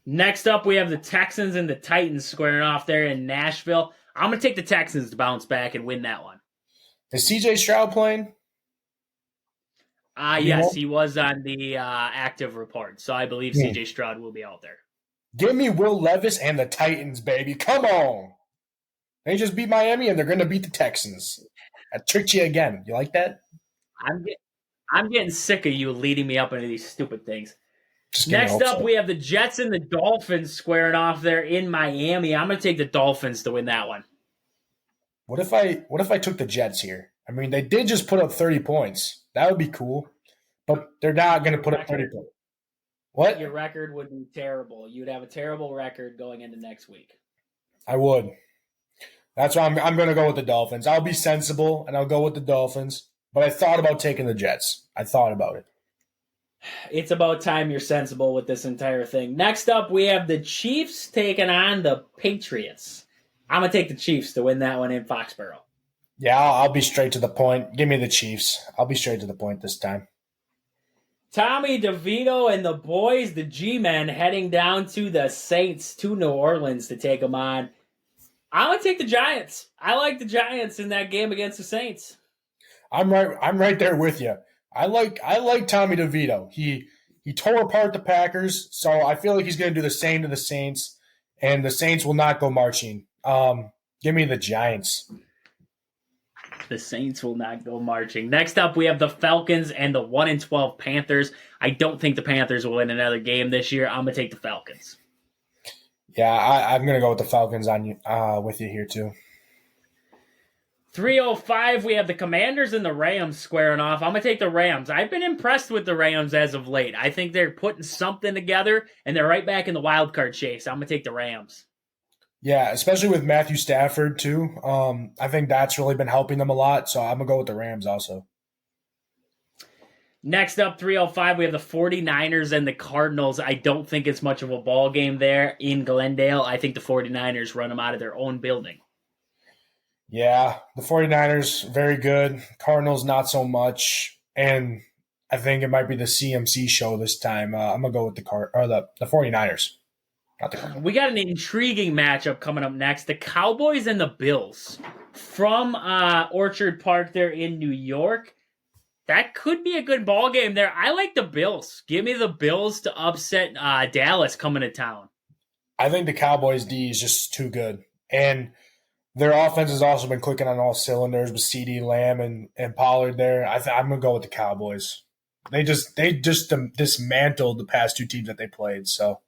Next up, we have the Texans and the Titans squaring off there in Nashville. I'm going to take the Texans to bounce back and win that one. Is CJ Stroud playing? Yes, he was on the active report. So I believe CJ Stroud will be out there. Give me Will Levis and the Titans, baby. Come on. They just beat Miami, and they're going to beat the Texans. I tricked you again. You like that? I'm getting sick of you leading me up into these stupid things. Next up, we have the Jets and the Dolphins squaring off there in Miami. I'm going to take the Dolphins to win that one. What if I took the Jets here? I mean, they did just put up 30 points. That would be cool. But they're not going to put up 30 points. What? Your record would be terrible. You'd have a terrible record going into next week. I would. That's why I'm going to go with the Dolphins. I'll be sensible, and I'll go with the Dolphins. But I thought about taking the Jets. I thought about it. It's about time you're sensible with this entire thing. Next up, we have the Chiefs taking on the Patriots. I'm going to take the Chiefs to win that one in Foxborough. Yeah, I'll be straight to the point. Give me the Chiefs. I'll be straight to the point this time. Tommy DeVito and the boys, the G-Men, heading down to the Saints to New Orleans to take them on. I'm going to take the Giants. I like the Giants in that game against the Saints. I'm right there with you. I like Tommy DeVito. He tore apart the Packers, so I feel like he's going to do the same to the Saints, and the Saints will not go marching. Give me the Giants. The Saints will not go marching. Next up, we have the Falcons and the 1-12 Panthers. I don't think the Panthers will win another game this year. I'm going to take the Falcons. Yeah, I'm going to go with the Falcons with you here too. 3:05, we have the Commanders and the Rams squaring off. I'm going to take the Rams. I've been impressed with the Rams as of late. I think they're putting something together, and they're right back in the wild card chase. I'm going to take the Rams. Yeah, especially with Matthew Stafford too. I think that's really been helping them a lot. So I'm gonna go with the Rams also. Next up, 305, we have the 49ers and the Cardinals. I don't think it's much of a ball game there in Glendale. I think the 49ers run them out of their own building. Yeah, the 49ers, very good. Cardinals, not so much. And I think it might be the CMC show this time. I'm going to go with the 49ers, not the Cardinals. We got an intriguing matchup coming up next. The Cowboys and the Bills from Orchard Park there in New York. That could be a good ball game there. I like the Bills. Give me the Bills to upset Dallas coming to town. I think the Cowboys D is just too good. And their offense has also been clicking on all cylinders with CeeDee Lamb and Pollard there. I'm going to go with the Cowboys. They just dismantled the past two teams that they played. So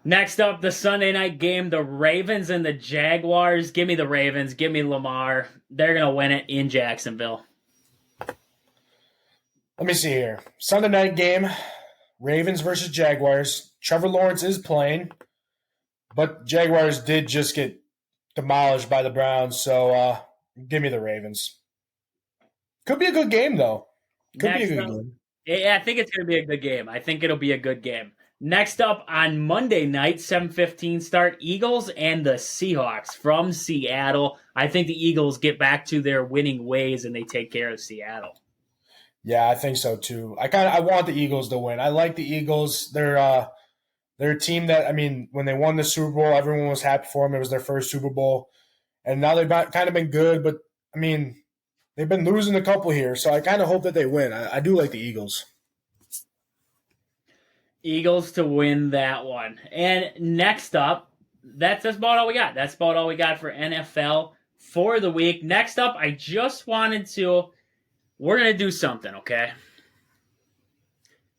next up, the Sunday night game, the Ravens and the Jaguars. Give me the Ravens. Give me Lamar. They're going to win it in Jacksonville. let me see here. Sunday night game, Ravens versus Jaguars. Trevor Lawrence is playing, but Jaguars did just get demolished by the Browns. So give me the Ravens. Could be a good game, though. Could be a good game. Yeah, I think it's going to be a good game. I think it'll be a good game. Next up on Monday night, 7:15 start, Eagles and the Seahawks from Seattle. I think the Eagles get back to their winning ways and they take care of Seattle. Yeah, I think so too. I want the Eagles to win. I like the Eagles. They're a team that, I mean, when they won the Super Bowl, everyone was happy for them. It was their first Super Bowl, and now they've kind of been good. But I mean, they've been losing a couple here, so I kind of hope that they win. I do like the Eagles. Eagles to win that one. And next up, that's about all we got. That's about all we got for NFL for the week. Next up, I just wanted to, we're going to do something, okay?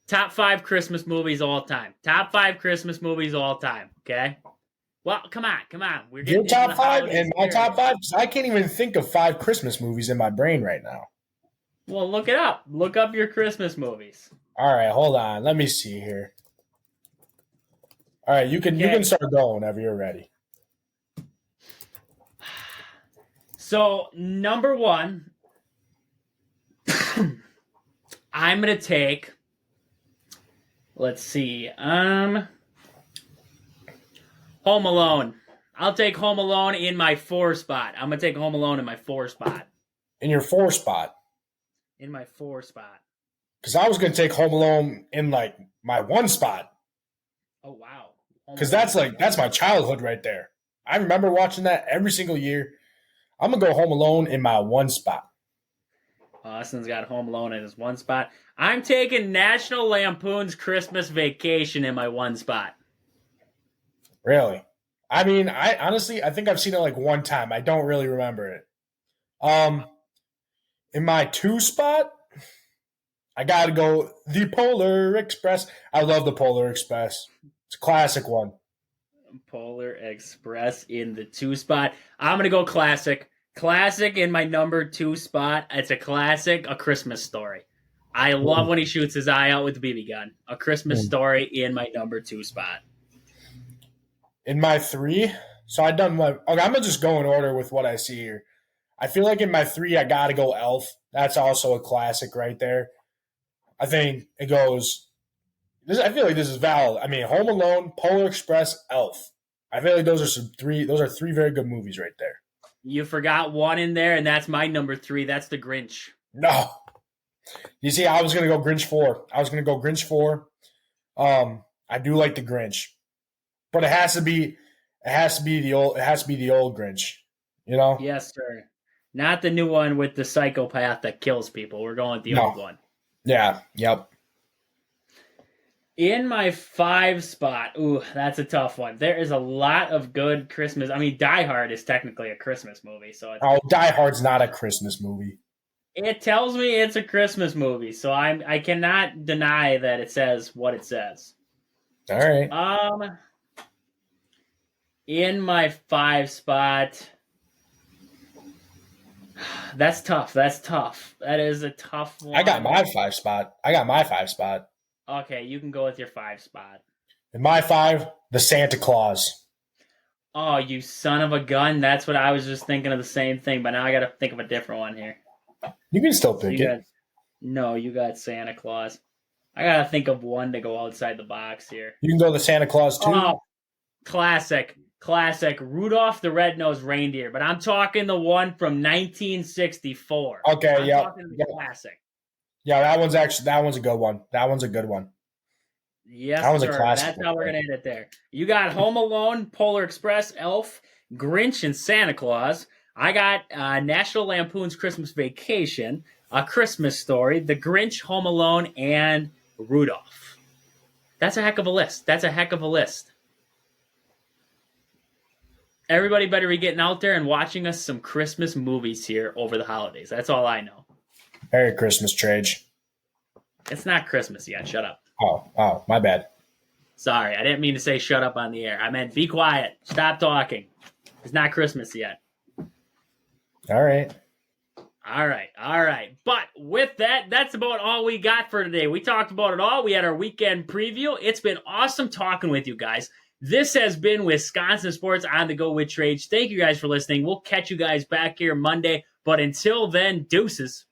Top 5 Christmas movies all time. Top 5 Christmas movies all time, okay? Well, come on. We're getting Your top into the 5 holiday and my spirit. top 5? 'Cause I can't even think of 5 Christmas movies in my brain right now. Well, look it up. Look up your Christmas movies. All right, hold on. Let me see here. All right, you can start going whenever you're ready. So, number 1, I'm going to take, let's see, Home Alone. I'll take Home Alone in my 4 spot. I'm going to take Home Alone in my 4 spot. In your 4 spot. In my 4 spot. Because I was going to take Home Alone in like my 1 spot. Oh, wow. Because that's my childhood right there. I remember watching that every single year. I'm going to go Home Alone in my 1 spot. Austin's got Home Alone in his 1 spot. I'm taking National Lampoon's Christmas Vacation in my 1 spot. Really? I mean, I think I've seen it like 1 time. I don't really remember it. In my 2 spot, I got to go The Polar Express. I love The Polar Express. It's a classic one. Polar Express in the 2 spot. I'm going to go classic. Classic in my number 2 spot. It's a classic, A Christmas Story. I love when he shoots his eye out with the BB gun. A Christmas Story in my number 2 spot. In my 3, so I done what? Okay, I'm going to just go in order with what I see here. I feel like in my 3, I got to go Elf. That's also a classic right there. I think it goes... I feel like this is valid. I mean, Home Alone, Polar Express, Elf. I feel like those are 3 very good movies right there. You forgot one in there, and that's my number 3. That's The Grinch. No. You see, I was going to go Grinch 4. I do like The Grinch. But it has to be the old Grinch, you know? Yes, sir. Not the new one with the psychopath that kills people. We're going with the old one. Yeah, yep. In my 5 spot, ooh, that's a tough one. There is a lot of good Christmas. I mean, Die Hard is technically a Christmas movie, so Die Hard's not a Christmas movie. It tells me it's a Christmas movie, so I cannot deny that it says what it says. All right. In my 5 spot, that's tough. That is a tough one. I got my 5 spot. Okay, you can go with your 5 spot. And my 5, the Santa Claus. Oh, you son of a gun. That's what I was just thinking of the same thing, but now I got to think of a different one here. You can still pick it. You got Santa Claus. I got to think of one to go outside the box here. You can go the Santa Claus too. Oh, classic. Rudolph the Red-Nosed Reindeer, but I'm talking the one from 1964. Okay, I'm talking the classic. Yeah, that one's a good one. That one's a good one. Yes, that one's sir. A classic. That's how we're gonna end it there. You got Home Alone, Polar Express, Elf, Grinch, and Santa Claus. I got National Lampoon's Christmas Vacation, A Christmas Story, The Grinch, Home Alone, and Rudolph. That's a heck of a list. Everybody better be getting out there and watching us some Christmas movies here over the holidays. That's all I know. Merry Christmas, Trage. It's not Christmas yet. Shut up. Oh, my bad. Sorry, I didn't mean to say shut up on the air. I meant be quiet. Stop talking. It's not Christmas yet. All right. But with that, that's about all we got for today. We talked about it all. We had our weekend preview. It's been awesome talking with you guys. This has been Wisconsin Sports on the Go with Trage. Thank you guys for listening. We'll catch you guys back here Monday. But until then, deuces.